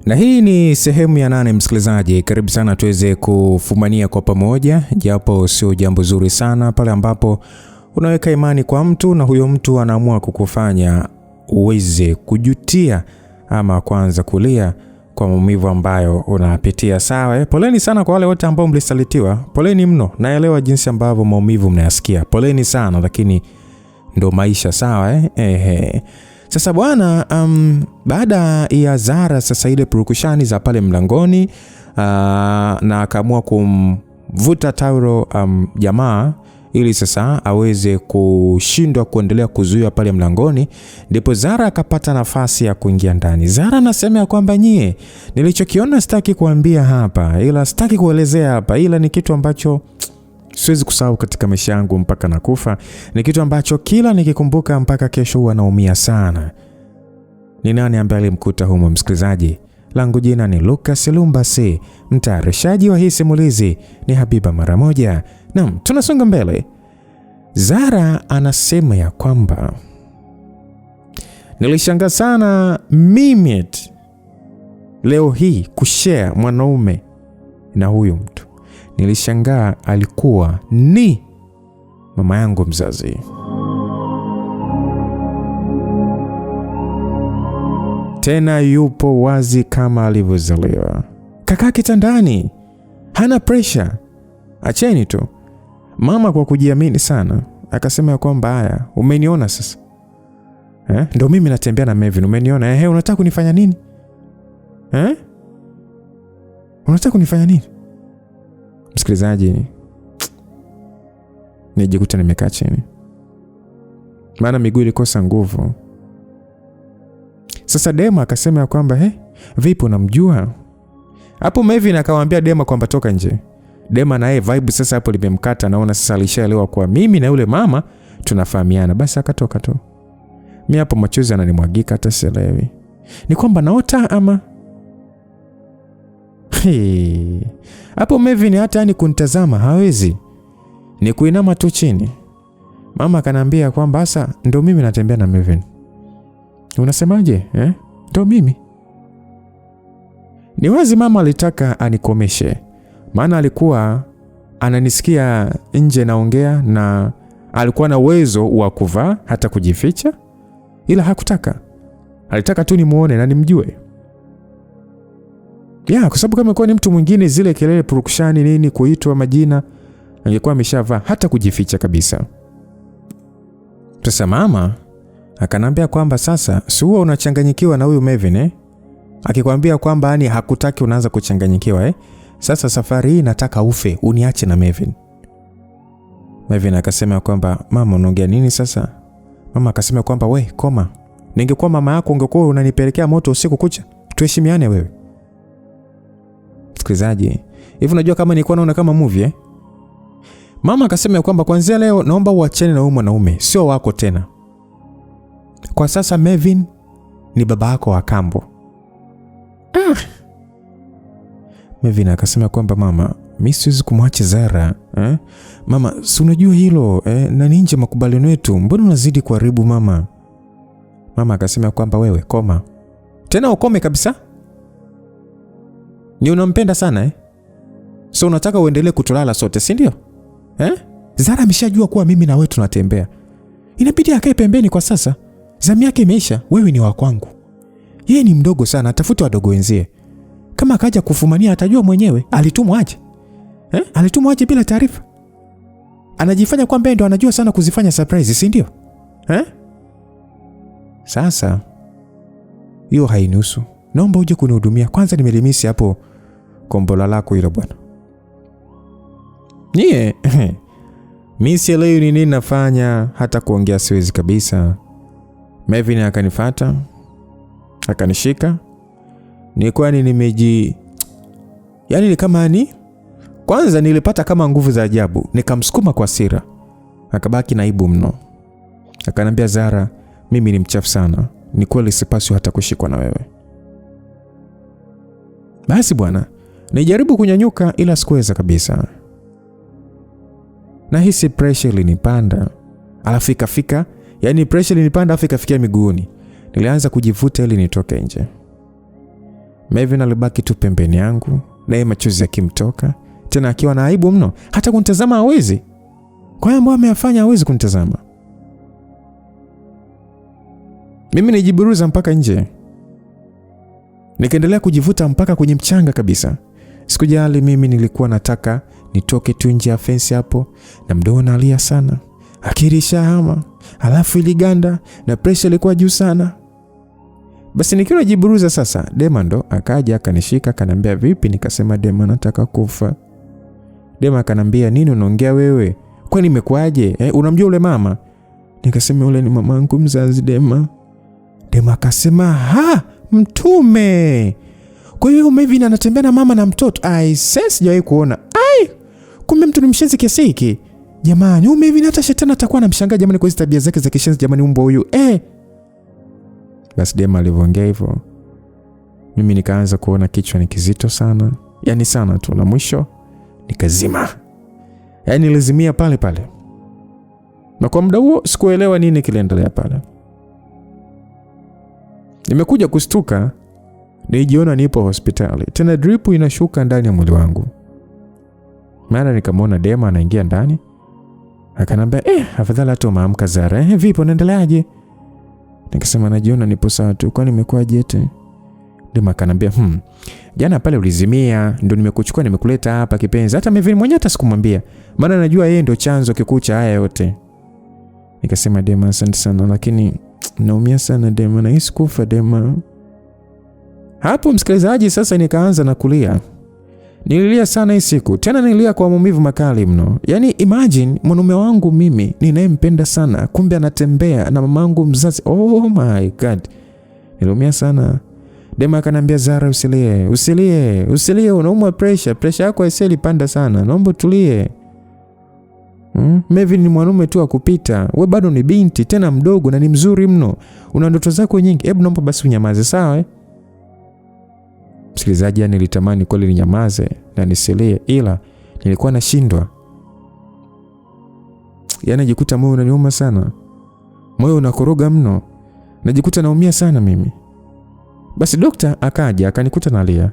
Na hii ni sehemu ya 8 msikilizaji, karibu sana tuweze kufumania kwa pamoja, japo sio jambo zuri sana pale ambapo unaweka imani kwa mtu na huyo mtu anaamua kukufanya uweze kujutia ama kuanza kulia kwa maumivu ambayo unapitia. Sawa, poleni sana kwa wale wote ambao mlisalitiwa. Poleni mno. Naelewa jinsi ambavyo maumivu mnayasikia. Poleni sana, lakini ndo maisha. Sawa Sasa bwana, baada ya Zara sasa ile purukushani za pale mlangoni, na akaamua kumvuta taulo jamaa ili sasa aweze kushindwa kuendelea kuzuia pale mlangoni, ndipo Zara akapata nafasi ya kuingia ndani. Zara anasema kwamba nyie, nilichokiona sitaki kuambia hapa, ila sitaki kuelezea hapa, ila ni kitu ambacho siwezi kusahau katika maisha yangu mpaka nakufa. Ni kitu ambacho kila nikikumbuka mpaka kesho huwa naumia sana. Ni nani ambaye alimkuta humo msikilizaji? Langu jina ni Lucas Lumbasi, mtayarishaji wa hii simulizi ni Habiba Mara Moja. Naam, tunasonga mbele. Zara anasema ya kwamba nilishangaa sana mimi leo hii kushare mwanaume na huyu mtu. Nilishangaa alikuwa ni mama yangu mzazi. Tena yupo wazi kama alivyozaliwa. Kaka kitandani, hana pressure. Acheni tu. Mama kwa kujiamini sana akasema kwamba haya, umeniona sasa? Ndio mimi natembea na Mevin, umeniona? Unataka kunifanya nini? Unataka kunifanya nini? Msikilizaji, nijikuta nimekaa chini, maana miguu ilikosa nguvu. Sasa Dema akasema kwamba vipi unamjua? Hapo Mevin akamwambia Dema kwamba toka nje. Dema naye vibe sasa hapo limemkata, naona sasa alishaelewa kwa mimi na yule mama tunafahamiana. Basi akatoka tu. Mimi hapo machozi yananimwagika, hata sielewi ni kwamba naota ama hapo Mevin hata kunitazama hawezi, ni kuinama tu chini. Mama akaniambia kwamba sasa ndio mimi natembea na Mevin. Unasemaje? Ndio mimi. Ni wazi mama alitaka anikomeshe, maana alikuwa ananisikia nje naongea na alikuwa na uwezo wa kuvaa hata kujificha, ila hakutaka. Alitaka tu nimuone na nimjue. Kwa sababu kama kwa ni mtu mwingine, zile kelele, purukushani, nini, kuitwa majina, angekuwa ameshavaa hata kujificha kabisa. Sasa mama akanambia kwamba sasa si huwa unachanganyikiwa na huyu Mevin akikwambia kwamba yani hakutaki, unaanza kuchanganyikiwa Sasa safari hii nataka ufe, uniache na Mevin. Mevin akasema kwamba mama unaongea nini sasa? Mama akasema kwamba koma. Ningekuwa mama yako ungekuwa unanipelekea moto usiku kucha. Tuheshimiane wewe. Msikilizaji, hivi unajua kama nilikuwa naona kama movie Mama akasema kwamba kuanzia leo naomba uachane na huyu mwanaume, sio wako tena. Kwa sasa Mevin ni baba yako wa kambo. Mevin akasema kwamba mama, mimi siwezi kumwacha Zara. Mama, si unajua hilo na ni nje makubaliano yetu. Mbona unazidi kuharibu mama? Mama akasema kwamba wewe koma. Tena ukome kabisa. Ni unampenda sana So unataka uendelee kutolala sote, si ndio? Zara ameshajua kuwa mimi na wewe tunatembea. Inabidi akae pembeni kwa sasa. Zamu yake imeisha, wewe ni wa kwangu. Yeye ni mdogo sana, atafuta wadogo wenzie. Kama akaja kufumania atajua mwenyewe. Alitumwa aje? Alitumwa aje bila taarifa? Anajifanya kwamba ndo anajua sana kuzifanya surprise, si ndio? Sasa hiyo hainusu. Naomba uje kunihudumia. Kwanza nimelimisi hapo kombola lako hilo bwana. Mimi sielewi ni nini nafanya, hata kuongea siwezi kabisa. Mevin akanifuata, akanishika. Ni kwani ni kama kwanza nilipata kama nguvu za ajabu, nikamsukuma kwa hasira. Akabaki naibu mno. Akaniambia Zara, mimi ni mchafu sana. Ni kweli sipaswi hata kushikwa na wewe. Basi bwana, nijaribu kunyanyuka ila sikuweza kabisa. Na hisi pressure ilinipanda. Alafu ikafika, pressure ilinipanda alafu ikafikia miguuni. Nilianza kujivuta ili nitoke nje. Maven alibaki tu pembeni yangu, naye machozi yakimtoka, tena akiwa na aibu mno, hata kunitazama hawezi. Kwa hiyo ambao ameyafanya hawezi kunitazama. Mimi nijiburuza mpaka nje. Nikaendelea kujivuta mpaka kwenye mchanga kabisa. Sikujali, mimi nilikuwa nataka nitoke tu nje ya fence hapo, na mdomo nalia sana. Akirisha hama, alafu iliganda na pressure ilikuwa juu sana. Basi nikiwa najiburuza sasa, Dema ndo akaja akanishika akaniambia vipi? Nikasema Dema, nataka kufa. Dema akanambia nini unaongea wewe? Kwani imekuaje? Unamjua ule mama? Nikasema ule ni mamangu mzazi Dema. Dema akasema Mtume. Kwa hiyo Maven anatembea na mama na mtoto. Sijawahi kuona. Kumbe mtu ni mshenzi kiasi hiki. Jamani, Maven hata shetani atakuwa anamshangaa jamani kwa hizo tabia zake za kishenzi jamani umbo huyu. Basi Dema alivyoongea hivyo, mimi nikaanza kuona kichwa ni kizito sana. Yaani sana tu, na mwisho nikazima. Yaani nilizimia pale pale. Na kwa muda huo sikuelewa nini kiliendelea pale. Nimekuja kustuka, nijiona nipo hospitali. Tena drip inashuka ndani ya mwili wangu. Maana nikamwona Dema anaingia ndani. Akanambia, afadhali hata umeamka Zara. Vipi unaendeleaje? Nikasema najiona nipo sawa tu, kwani nimekuwa jete. Dema akanambia, jana pale ulizimia, ndio nimekuchukua nimekuleta hapa kipenzi. Hata Maven mwenyewe hata sikumwambia, maana najua yeye ndio chanzo kikuu cha haya yote. Nikasema Dema, asante sana, lakini naumia sana Dema, nahisi kufa Dema. Hapo msikilizaji, sasa nikaanza na kulia. Nililia sana hii siku, tena nililia kwa maumivu makali mno. Yaani imagine mwanaume wangu mimi ninayempenda sana, kumbe anatembea na mamangu mzazi. Oh my god. Niliumia sana. Dema akanambia, Zara usilie, unaumwa pressure yako iseli panda sana. Naomba tulie. Maven ni mwanaume tu akupita. Wewe bado ni binti, tena mdogo na ni mzuri mno. Una ndoto zako nyingi. Hebu naomba basi unyamaze, sawa? Msikilizaji, nilitamani kweli ninyamaze na nisilie, ila nilikuwa nashindwa. Yaani najikuta moyo unaniuma sana. Moyo unakoroga mno. Najikuta naumia sana mimi. Basi dokta akaja akanikuta nalia.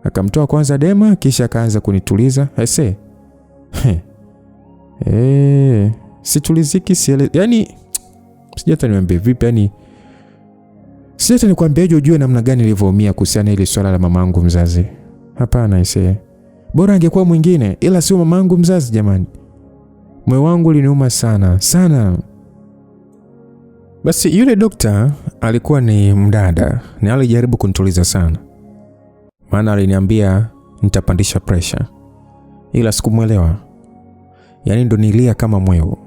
Akamtoa kwanza Dema, kisha akaanza kunituliza. Situliziki siele. Yaani sijata niambie vipi, yaani sijata nikwambiaje ujue namna gani nilivyoumia kuhusiana ile swala la mamangu mzazi. Hapana bora angekuwa mwingine, ila sio mamangu mzazi jamani. Moyo wangu uliniuma sana sana. Basi yule dokta alikuwa ni mdada, na alijaribu kunituliza sana. Maana aliniambia nitapandisha pressure. Ila sikumuelewa. Yaani ndo nilia kama mweo.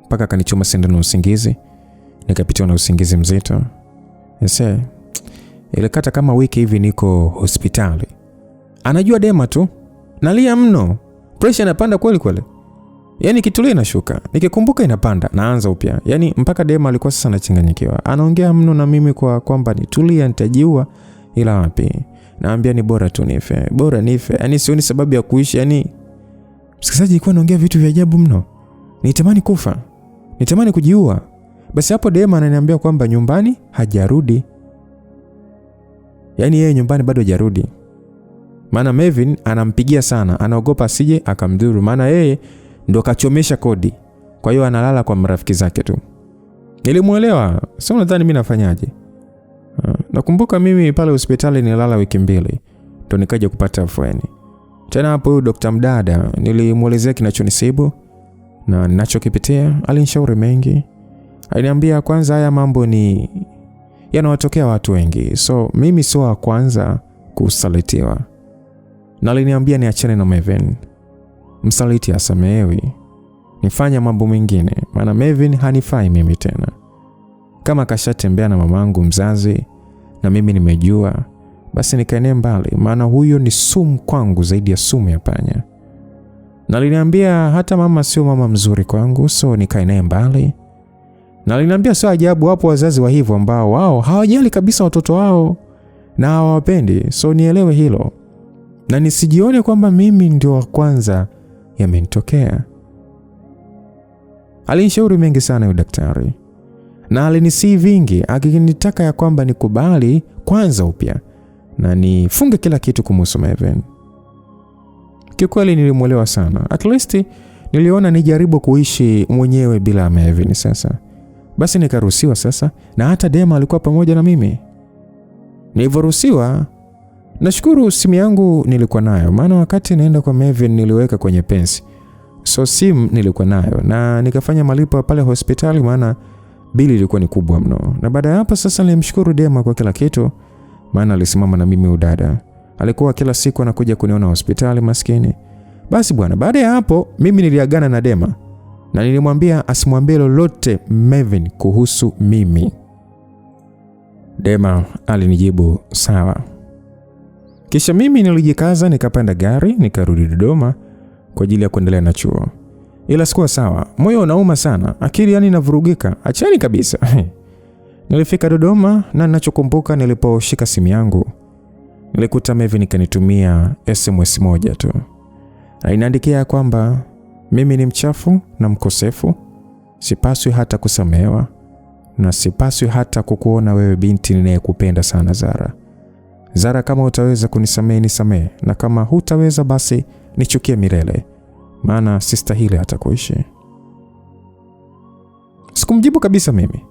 Mpaka akanichoma sindano usingizi. Nikapitiwa na usingizi mzito. Ilikata kama wiki hivi niko hospitali. Anajua Dema tu. Nalia mno. Pressure inapanda kweli kweli. Yaani kitulia inashuka. Nikikumbuka inapanda. Naanza upya. Yaani mpaka Dema alikuwa sasa anachanganyikiwa. Anaongea mno na mimi kwamba nitulia nitajiua. Ila wapi. Naambia ni bora tu nife. Bora nife. Yaani sioni sababu ya kuishi. Yaani msikilizaji, alikuwa anaongea vitu vya ajabu mno. Nitamani kufa. Nitamani kujiua. Basi hapo Dema ananiambia kwamba nyumbani hajarudi. Yaani yeye nyumbani bado hajarudi. Maana Maven anampigia sana, anaogopa asije akamdhuru, maana yeye ndo kachomesha kodi. Kwa hiyo analala kwa marafiki zake tu. Nilimuelewa. Sio nadhani mimi nafanyaje. Nakumbuka mimi pale hospitali nilala wiki 2. Ndo nikaja kupata afueni. Tena hapo huyu Dr. Mdada nilimuelezea kinachonisibu na ninachokipitia. Alinishauri mengi. Aliniambia kwanza haya mambo ni yanawatokea watu wengi. So mimi sio wa kwanza kusalitiwa. Na aliniambia niachane na Maven. Msaliti asamehewi. Nifanye mambo mengine. Maana Maven hanifai mimi tena. Kama kashatembea na mamangu mzazi na mimi nimejua, basi nikae mbali, maana huyo ni sumu kwangu zaidi ya sumu ya panya. Na aliniambia hata mama sio mama mzuri kwangu, so nikae mbali. Na aliniambia sio ajabu hapo wazazi wa hivyo ambao wao hawajali kabisa watoto wao na hawapendi, so nielewe hilo. Na nisijione kwamba mimi ndio wa kwanza yamenitokea. Alinishauri mengi sana yule daktari. Na alinisihi vingi, akinitaka ya kwamba nikubali kwanza upya na nifunge kila kitu kumhusu Maven. Kiukweli nilimuelewa sana. At least niliona nijaribu kuishi mwenyewe bila Maven sasa. Basi nikaruhusiwa sasa, na hata Dema alikuwa pamoja na mimi. Nilivyoruhusiwa, nashukuru simu yangu nilikuwa nayo, maana wakati naenda kwa Maven niliweka kwenye pensi. So simu nilikuwa nayo na nikafanya malipo pale hospitali, maana bili ilikuwa ni kubwa mno. Na baada ya hapo sasa nilimshukuru Dema kwa kila kitu, maana alisimama na mimi udada. Alikuwa kila siku anakuja kuniona hospitali maskini. Basi bwana, baada ya hapo mimi niliagana na Dema na nilimwambia asimwambie lolote Maven kuhusu mimi. Dema alinijibu sawa. Kisha mimi nilijikaza nikapanda gari nikarudi Dodoma kwa ajili ya kuendelea na chuo. Ila sikuwa sawa, moyo unauma sana, akili yani inavurugika, achani kabisa. Nilifika Dodoma na ninachokumbuka niliposhika simu yangu, nilikuta Maven kanitumia SMS moja tu. Na inaandikia kwamba mimi ni mchafu na mkosefu, sipaswi hata kusamehewa, na sipaswi hata kukuona wewe binti ninayekupenda sana Zara. Zara, kama utaweza kunisamehe nisamehe, na kama hutaweza basi nichukie milele, maana sistahili hata kuishi. Sikumjibu kabisa mimi,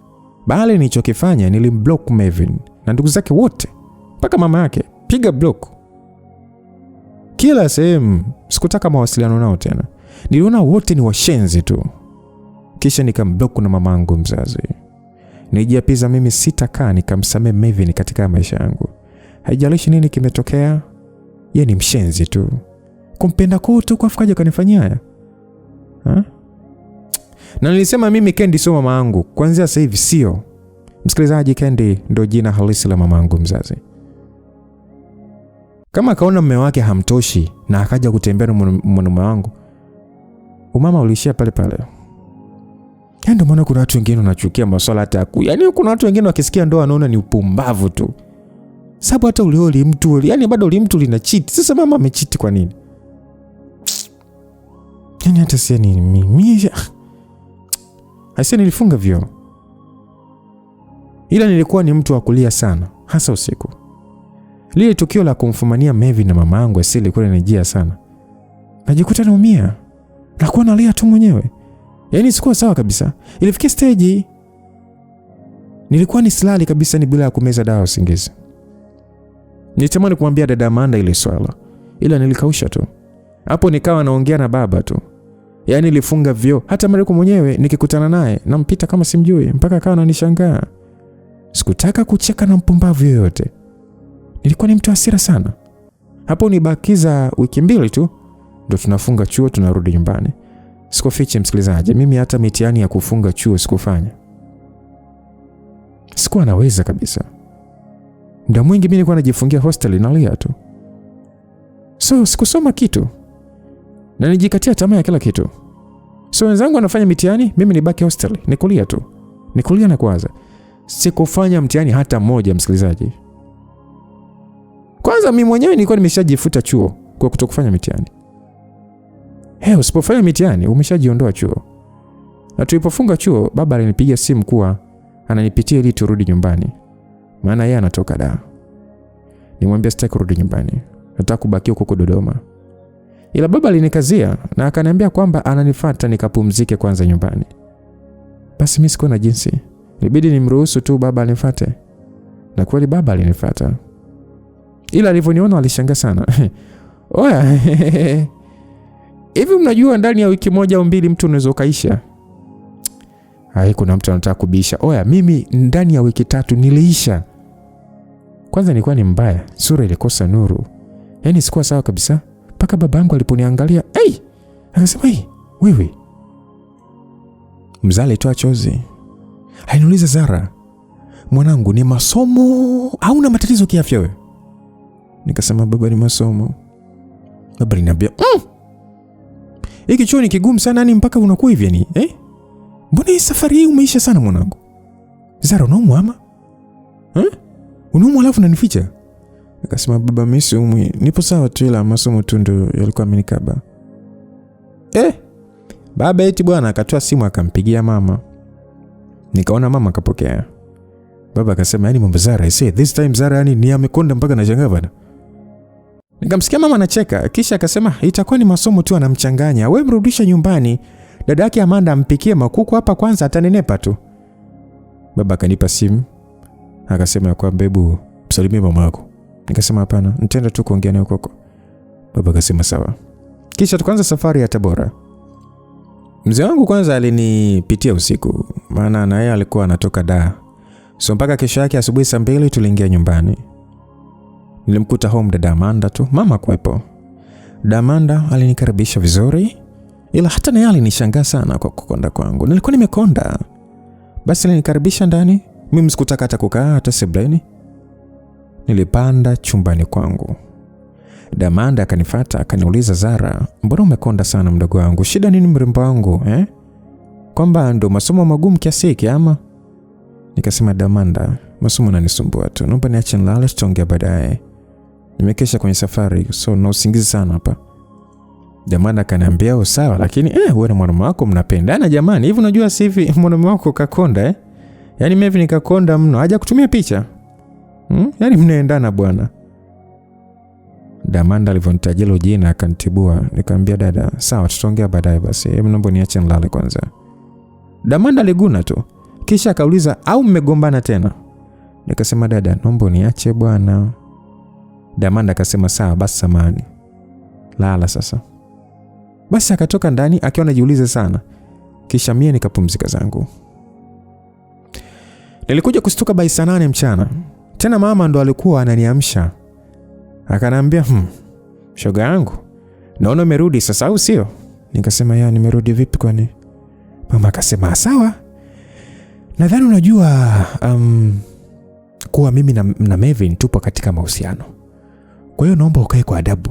bali nilichokifanya nilimblock Maven na ndugu zake wote, mpaka mama yake, piga block. Kila sehemu, sikutaka mawasiliano nao tena. Niliona wote ni washenzi tu. Kisha nikamblock na mamangu mzazi. Nijiapiza mimi sitakaa nikamsamehe Maven katika maisha yangu. Haijalishi nini kimetokea, yeye ni mshenzi tu. Kumpenda kwa tu kwa fikaje kanifanyia haya? Na nilisema mimi Kendi sio mama yangu. Kuanzia sasa hivi sio. Msikilizaji, Kendi ndio jina halisi la mamangu mzazi. Kama akaona mume wake hamtoshi na akaja kutembea na mwanaume wangu, umama ulishia pale pale. Ndio maana kuna watu wengine wanachukia masuala hata yaani kuna watu wengine wakisikia ndoa wanaona ni upumbavu tu. Sababu hata ulioli mtu, yaani bado mtu lina cheat. Sasa mama amecheat kwa nini? Yaani hata si nini mimi. Hasa nilifunga vyo. Ila nilikuwa ni mtu wa kulia sana, hasa usiku. Lile tukio la kumfumania Maven na mama yangu asili ilikuwa inanijia sana. Najikuta naumia. Nakuwa nalia tu mwenyewe. Yaani sikuwa sawa kabisa. Ilifikia stage nilikuwa ni silali kabisa ni bila kumeza dawa usingizi. Nilitamani kumwambia dada Amanda ile swala, ila nilikausha tu. Hapo nikawa naongea na baba tu. Yaani nilifunga vyo. Hata Mariko mwenyewe nikikutana naye nampita kama simjui, mpaka akawa ananishangaa. Sikutaka kucheka na mpumbavu yoyote. Nilikuwa ni mtu hasira sana. Hapo nibakiza wiki 2 tu ndio tunafunga chuo tunarudi nyumbani. Sikufiche msikilizaji, mimi hata mitihani ya kufunga chuo sikufanya. Sikuwa naweza kabisa. Muda mwingi mimi nilikuwa najifungia hostel nalia tu. So sikusoma kitu. Na nijikatia tamaa ya kila kitu. So wenzangu wanafanya mitihani, mimi nibaki hostel, nikulia tu. Nikulia na kuwaza. Sikufanya mtihani hata mmoja msikilizaji. Kwanza mimi mwenyewe nilikuwa nimeshajifuta chuo kwa kutokufanya mitihani. Usipofanya mitihani umeshajiondoa chuo. Na tulipofunga chuo baba alinipigia simu kuwa ananipitia ili turudi nyumbani. Maana yeye anatoka Dar. Nimwambia sitaki kurudi nyumbani. Nataka kubaki huko Dodoma. Ila baba alinikazia na akaniambia kwamba ananifuata nikapumzike kwanza nyumbani. Basi mimi sikuwa na jinsi. Ilibidi nimruhusu tu baba anifuate. Na kweli baba alinifuata. Ila alivyoniona alishangaa sana. Oya. Hivi mnajua ndani ya wiki 1 au 2 mtu unaweza kaisha? Hai, kuna mtu anataka kubisha. Oya, mimi ndani ya wiki 3 niliisha. Kwanza nilikuwa ni mbaya, sura ilikosa nuru. Yaani sikuwa sawa kabisa. Paka babangu aliponiangalia, akasema, wewe. Mzale toa chozi. Hainiuliza, Zara, mwanangu ni masomo au una matatizo kiafya wewe? Nikasema baba ni masomo. Baba aliniambia, hiki chuo ni kigumu sana ni mpaka unakuwa hivi yani, Mbona hii safari hii umeisha sana mwanangu? Zara, unaumwa ama? Unaumwa alafu unanificha? Nikasema baba mimi siumwi, nipo sawa tu ila masomo tu ndio yalikuwa amenikaba. Baba eti bwana akatoa simu akampigia mama. Nikaona mama akapokea. Baba akasema yani mambo Zara, this time Zara yani ni amekonda mpaka anashangaa bana. Nikamsikia mama anacheka, kisha akasema itakuwa ni masomo tu anamchanganya. Wewe mrudisha nyumbani. Dada yake Amanda ampikie makuku hapa kwanza atanenepa tu. Baba akanipa simu. Akasema kwa bebu, msalimie mama yako. Nikasema hapana, nitaenda tu kuongea naye huko. Baba akasema sawa. Kisha tukaanza safari ya Tabora. Mzee wangu kwanza alinipitia usiku, maana na yeye alikuwa anatoka Dar. So mpaka kesho yake asubuhi saa 2 tuliingia nyumbani. Nilimkuta home dada Amanda tu, mama kuepo. Dada Amanda alinikaribisha vizuri, ila hata naye alinishangaa sana kwa kukonda kwangu. Nilikuwa nimekonda. Basi alinikaribisha ndani, mimi sikutaka hata kukaa hata sebuleni. Nilipanda chumbani kwangu. Dada Amanda akanifuata akaniuliza, Zara, mbona umekonda sana mdogo wangu? Shida nini mrembo wangu, Kwamba ndo masomo magumu kiasi hiki ama? Nikasema, Dada Amanda, masomo yananisumbua tu. Naomba niache nilale, tutaongea baadaye. Nimekesha kwenye safari, so na usingizi sana hapa. Dada Amanda akaniambia, sawa, lakini wewe na mwanaume wako mnapendana jamani. Hivi unajua si hivi mwanaume wako kakonda Yaani mimi nikakonda mno. Haja kutumia picha. Yaani mnaendana bwana. Dada Amanda alivyonitajia jina akanitibua. Nikamwambia, dada, sawa tutaongea baadaye basi. Hebu naomba niache nilale kwanza. Dada Amanda aliguna tu. Kisha akauliza, au mmegombana tena? Nikasema, dada, naomba niache bwana. Dada Amanda akasema, sawa basi samahani. Lala sasa. Basi akatoka ndani akiwa anajiuliza sana. Kisha mimi nikapumzika zangu. Nilikuja kustuka by saa 8 mchana. Tena mama ndo alikuwa ananiamsha. Akaniambia, shoga yangu, naona umerudi sasa au sio? Nikasema, ya nimerudi vipi kwani? Mama akasema, sawa. Nadhani unajua kuwa mimi na Melvin tupo katika mahusiano. Kwa hiyo naomba ukae kwa adabu.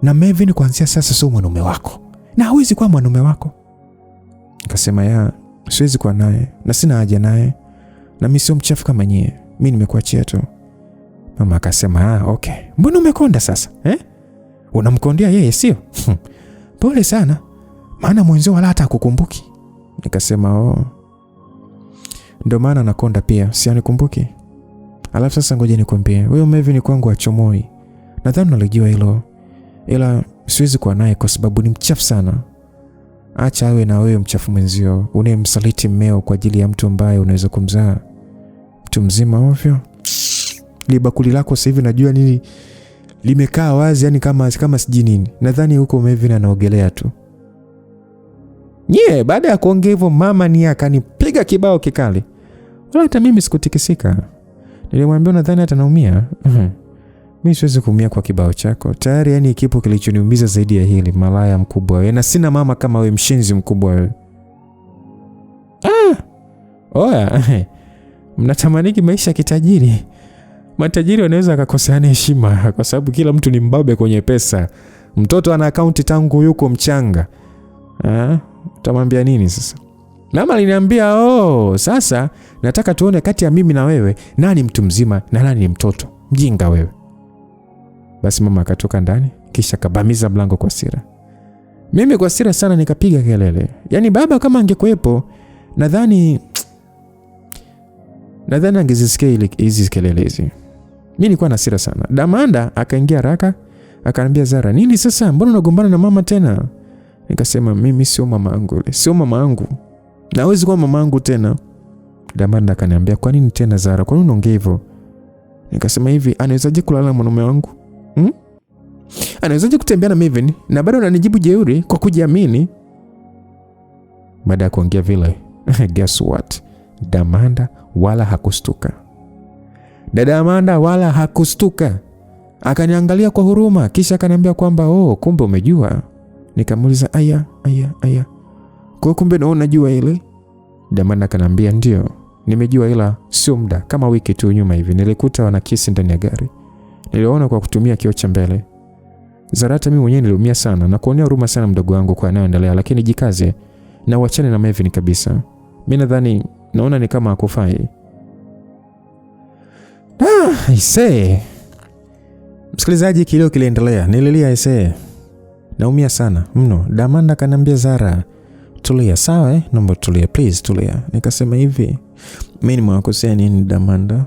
Na Melvin kuanzia sasa sio mwanaume wako. Na hawezi kuwa mwanaume wako. Nikasema, ya siwezi kuwa naye na sina haja naye. Na mimi sio mchafu kama nyie. Mimi nimekuachia tu. Mama akasema, okay. Mbona umekonda sasa? Unamkondia yeye sio? Pole sana. Maana mwenzio wala hata kukumbuki. Nikasema, ndio maana nakonda pia, si anikumbuki. Alafu sasa ngoja nikwambie, huyo Melvin kwangu achomoi. Nadhani unalijua hilo. Ila siwezi kuwa naye kwa sababu ni mchafu sana. Acha awe na wewe mchafu mwenzio, unemsaliti mmeo kwa ajili ya mtu ambaye unaweza kumzaa. Mtu mzima ovyo. Libakuli lako sasa hivi najua nini limekaa wazi, yani kama siji nini. Nadhani huko Melvin anaogelea tu. Baada ya kuongea hivyo mama ni akanipiga kibao kikali. Wala hata mimi sikutikisika. Nilimwambia, nadhani hata naumia. Mimi siwezi kuumia kwa kibao chako. Tayari yani kipo kilichoniumiza zaidi ya hili, malaya mkubwa wewe. Na sina mama kama wewe, mshenzi mkubwa wewe. Oya. Mnatamaniki maisha kitajiri. Matajiri wanaweza kukoseana heshima kwa sababu kila mtu ni mbabe kwenye pesa. Mtoto ana akaunti tangu yuko mchanga. Utamwambia nini sasa? Mama aliniambia, sasa nataka tuone kati ya mimi na wewe nani mtu mzima na nani ni mtoto. Mjinga wewe. Basi mama akatoka ndani kisha kabamiza mlango kwa hasira. Mimi kwa hasira sana nikapiga kelele. Yaani baba kama angekuepo nadhani angezisikia hizi kelele hizi. Mimi nilikuwa na hasira sana. Dada Amanda akaingia haraka akaniambia, Zara, nini sasa? Mbona unagombana na mama tena? Nikasema, mimi sio mama yangu yule. Sio mama yangu. Na hawezi kuwa mama yangu tena. Dada Amanda akaniambia, kwa nini tena Zara? Kwa nini unaongea hivyo? Nikasema, hivi anawezaje kulala na mwanaume wangu? Anawezaje kutembea na Melvin na bado ananijibu jeuri kwa kujiamini? Baada ya kuongea vile, guess what? Dada Amanda wala hakustuka. Dada Amanda wala hakustuka. Akaniangalia kwa huruma kisha akaniambia kwamba, kumbe umejua. Nikamuuliza, aya. Kwa kumbe na unajua ile? Dada Amanda akaniambia, ndio, nimejua ila sio muda, kama wiki tu nyuma hivi nilikuta wana kisi ndani ya gari. Niliona kwa kutumia kioo cha mbele. Zarata mimi mwenyewe niliumia sana na kuonea huruma sana mdogo wangu kwa anayoendelea, lakini jikaze na uachane na Melvin kabisa. Mimi nadhani naona ni kama hakufai. Msikilizaji, kilio kiliendelea. Nililia naumia sana mno. Dada Amanda kanambia, Zara, tulia sawa naomba tulia please tulia. Nikasema hivi, mimi nimewakosea nini Damanda?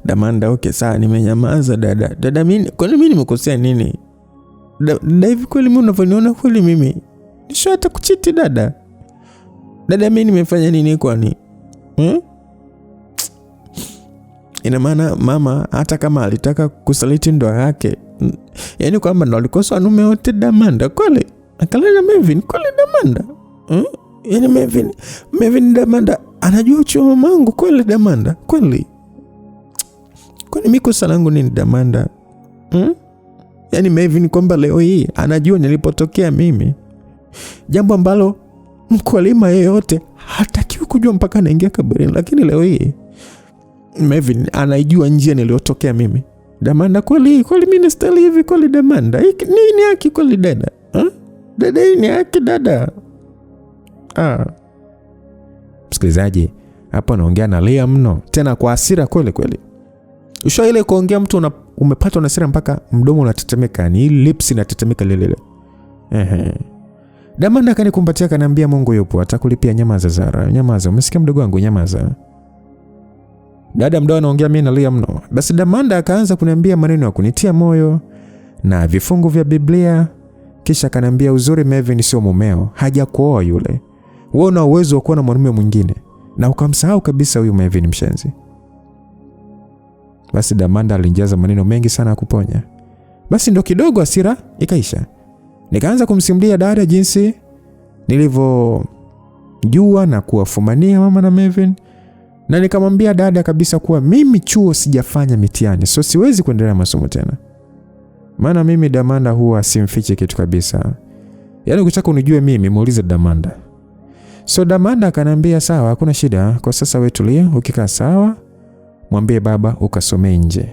Damanda, okay sawa nimenyamaza dada. Dada mimi nimekosea nini? Dada hivi kweli mimi unavyoniona kweli mimi nisho hata kuchiti dada? Dada mimi nimefanya nini kwani? Ina maana mama hata kama alitaka kusaliti ndoa yake, yani kwamba ndo alikosa wanaume wote Damanda kweli? Akalala Melvin kweli Damanda? Yani Melvin Damanda anajua uchumi wangu kweli Damanda? Kweli? Kwani mimi kosa langu nini Damanda? Yani Melvin kwamba leo hii anajua nilipotokea mimi. Jambo ambalo mkulima yeyote hatakiwi kujua mpaka anaingia kaburini, lakini leo hii Melvin anaijua njia niliyotokea mimi. Damanda kweli mimi nastahili hivi kweli Damanda? Nini haki kweli dada? Dada hii ni haki dada? Msikilizaji, hapo naongea na Lia mno, tena kwa hasira kweli. Usho ile kuongea mtu umepatwa na hasira mpaka mdomo unatetemeka, ni lips inatetemeka lele. Damanda kanikumbatia kaniambia Mungu yupo, atakulipia. Nyamaza Zara, nyamaza. Umesikia mdogo wangu, nyamaza. Dada mdogo anaongea mimi na Lia mno. Basi Damanda akaanza kuniambia maneno ya kunitia moyo na vifungu vya Biblia. Kisha akaniambia uzuri Melvin sio mumeo, hajakuoa yule. Wewe una uwezo wa kuwa na mwanamume mwingine na ukamsahau kabisa huyu Melvin mshenzi. Basi Damanda alinjaza maneno mengi sana ya kuponya. Basi ndo kidogo hasira ikaisha. Nikaanza kumsimulia dada jinsi nilivyojua na kuwafumania mama na Melvin. Na nikamwambia dada kabisa kuwa mimi chuo sijafanya mitihani, so siwezi kuendelea masomo tena. Maana mimi Damanda huwa simfiche kitu kabisa. Yaani ukitaka unijue mimi muulize Damanda. So Damanda akaniambia sawa, hakuna shida. Kwa sasa wewe tulia, ukikaa sawa mwambie baba ukasomee nje.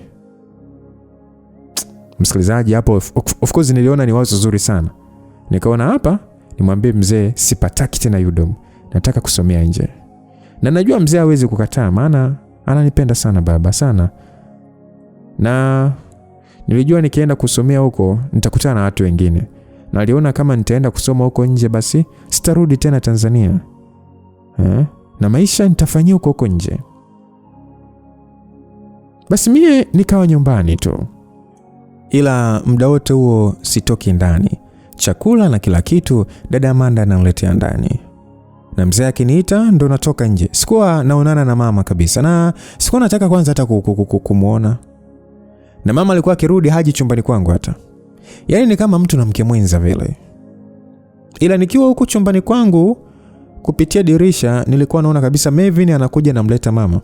Msikilizaji, hapo of course niliona ni wazo zuri sana. Nikaona hapa nimwambie mzee sipataki tena UDOM, nataka kusomea nje. Na najua mzee hawezi kukataa, maana ananipenda sana baba sana. Na nilijua nikienda kusomea huko nitakutana na watu wengine. Na aliona kama nitaenda kusoma huko nje basi sitarudi tena Tanzania. Na maisha nitafanyia huko nje. Basi mie nikawa nyumbani tu. Ila muda wote huo sitoki ndani. Chakula na kila kitu dada Amanda ananiletea ndani. Na mzee akiniita ndo natoka nje. Sikuwa naonana na mama kabisa. Na sikuwa nataka kwanza hata kumuona. Na mama alikuwa akirudi haji chumbani kwangu hata. Yaani ni kama mtu na mke mwenza vile. Ila nikiwa huko chumbani kwangu kupitia dirisha nilikuwa naona kabisa Melvin anakuja na mleta mama.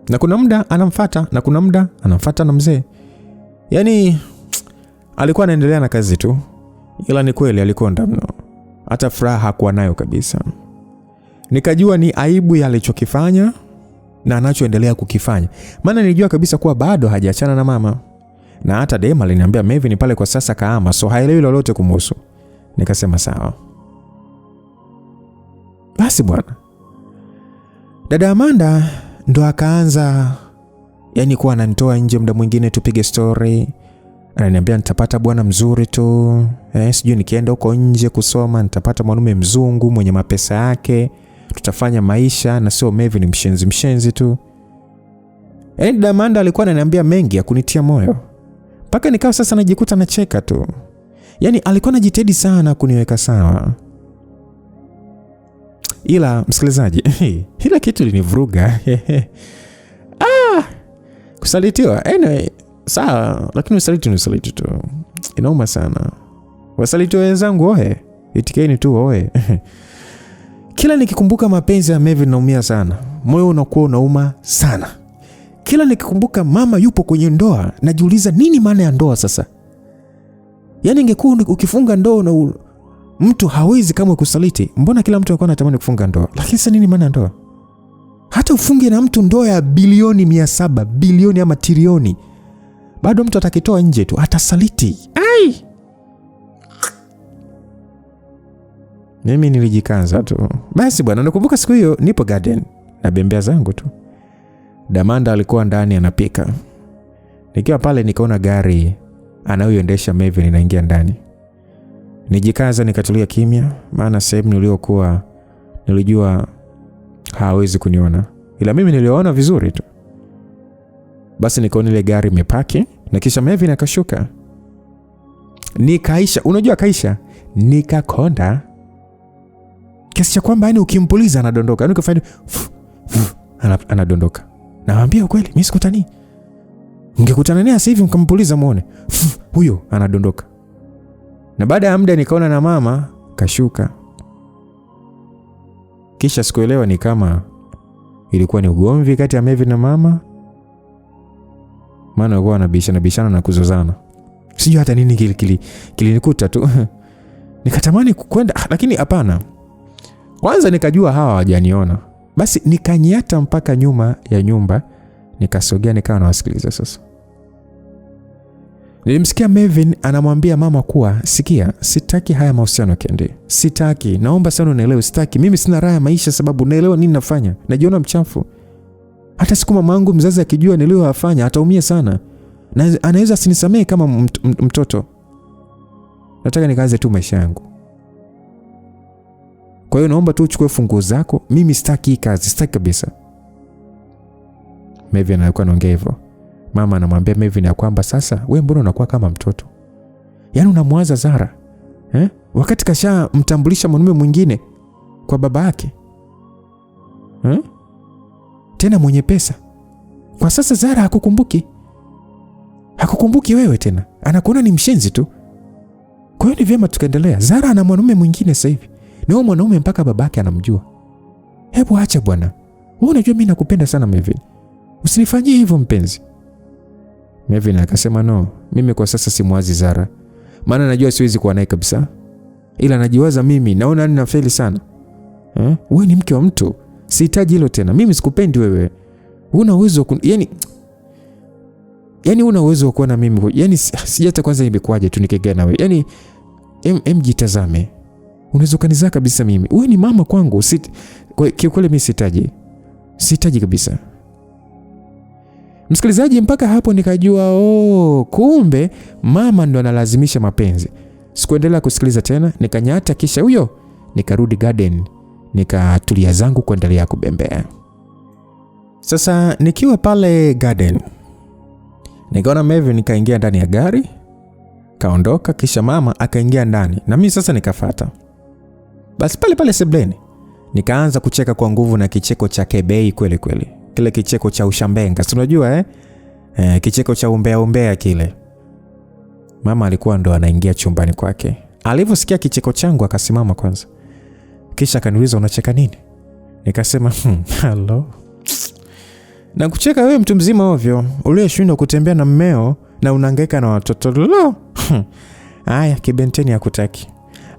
Na kuna muda anamfuata na kuna muda anamfuata na mzee. Yaani alikuwa anaendelea na kazi tu. Ila ni kweli alikonda mno. Hata furaha hakuwa nayo kabisa. Nikajua ni aibu ya alichokifanya na anachoendelea kukifanya. Maana nilijua kabisa kuwa bado hajaachana na mama. Na hata Dema aliniambia Melvin pale kwa sasa kaama, so haelewi lolote kumhusu. Nikasema sawa. Basi bwana. Dada Amanda ndo akaanza yani kuwa ananitoa nje muda mwingine tupige story. Ananiambia nitapata bwana mzuri tu. Sijui nikienda huko nje kusoma nitapata mwanaume mzungu mwenye mapesa yake. Tutafanya maisha na sio Melvin mshenzi tu. Dada Amanda alikuwa ananiambia mengi ya kunitia moyo. Paka nikawa sasa najikuta nacheka tu. Yani alikuwa anajitahidi sana kuniweka sawa. Ila msikilizaji, hila kitu linivuruga. Kusalitiwa. Anyway, sawa, lakini usaliti tu. Inauma sana. Wasaliti wenzangu ohe. Itikeni tu ohe. Kila nikikumbuka mapenzi ya Melvin naumia sana. Moyo unakuwa unauma sana. Kila nikikumbuka mama yupo kwenye ndoa najiuliza nini maana ya ndoa sasa? Yaani ingekuwa ukifunga ndoa na mtu hawezi kama kusaliti, mbona kila mtu alikuwa anatamani kufunga ndoa? Lakini sasa nini maana ndoa? Hata ufunge na mtu ndoa ya bilioni 700, bilioni ama trilioni, bado mtu atakitoa nje tu atasaliti. Ai! Mimi nilijikaza tu. Basi bwana, nakumbuka siku hiyo nipo garden na bembea zangu tu. Damanda alikuwa ndani anapika. Nikiwa pale nikaona gari anayoendesha Melvin inaingia ndani. Nijikaza nikatulia kimya, maana sehemu niliokuwa nilijua hawezi kuniona, ila mimi niliona vizuri tu. Basi nikaona ile gari imepaki na kisha Melvin akashuka. Nikaisha, unajua kaisha, nikakonda kiasi cha kwamba yani ukimpuliza anadondoka. Yani ukifanya anadondoka. Naambia ukweli, mimi sikutani. Ungekutana naye sasa hivi mkampuliza muone. Huyo anadondoka. Na baada ya muda nikaona na mama kashuka. Kisha sikuelewa ni kama ilikuwa ni ugomvi kati ya Melvin na mama. Maana walikuwa wanabishana na kuzozana. Sijui hata nini kilinikuta tu. Nikatamani kwenda lakini hapana. Kwanza nikajua hawa hawajaniona. Basi nikanyata mpaka nyuma ya nyumba, nikasogea nikawa nawasikiliza sasa. Nilimsikia Melvin anamwambia mama kuwa, sikia, sitaki haya mahusiano kiende. Sitaki, naomba sana unielewe, sitaki. Mimi sina raha ya maisha sababu naelewa nini nafanya. Najiona mchafu. Hata siku mamangu mzazi akijua niliyofanya ataumia sana. Na anaweza asinisamee kama mtoto. Nataka nikaanze tu maisha yangu. Kwa hiyo naomba tu uchukue funguo zako. Mimi sitaki hii kazi, sitaki kabisa. Melvin alikuwa anaongea hivyo. Mama anamwambia Melvin ya kwamba sasa wewe mbona unakuwa kama mtoto? Yaani unamwaza Zara. Wakati kasha mtambulisha mwanamume mwingine kwa baba yake. Tena mwenye pesa. Kwa sasa Zara hakukumbuki. Hakukumbuki wewe tena. Anakuona ni mshenzi tu. Kwa hiyo ni vyema tukaendelea. Zara ana mwanamume mwingine sasa hivi. Na huyo mwanamume mpaka babake anamjua. Hebu acha bwana. Wewe unajua mimi nakupenda sana Melvin. Usinifanyie hivyo mpenzi. Melvin akasema no, mimi kwa sasa simwazi Zara. Maana najua siwezi kuwa naye kabisa. Ila najiwaza mimi, naona ninafeli sana. Wewe ni mke wa mtu. Sihitaji hilo tena. Mimi sikupendi wewe. Una uwezo yani una uwezo wa kuwa na mimi. Yani sijata kwanza imekuaje tu nikigea na wewe. Yani jitazame. Unaweza kanizaa kabisa mimi. Wewe ni mama kwangu. Kwa kweli mimi sihitaji. Sihitaji kabisa. Msikilizaji, mpaka hapo nikajua kumbe mama ndo analazimisha mapenzi. Sikuendelea kusikiliza tena, nikanyata kisha huyo nikarudi garden, nikatulia zangu kuendelea kubembea. Sasa nikiwa pale garden, nikaona Melvin nikaingia ndani ya gari, kaondoka kisha mama akaingia ndani na mimi sasa nikafuata. Basi pale sebleni nikaanza kucheka kwa nguvu na kicheko cha kebei kweli kweli. Kile kicheko cha ushambenga, si unajua kicheko cha umbea kile. Mama alikuwa ndo anaingia chumbani kwake. Alivyosikia kicheko changu akasimama kwanza. Kisha akaniuliza unacheka nini? Nikasema hello. Na kucheka wewe mtu mzima ovyo, uliyeshindwa kutembea na mmeo na unahangaika na watoto. Lo. Haya kibenteni hakutaki.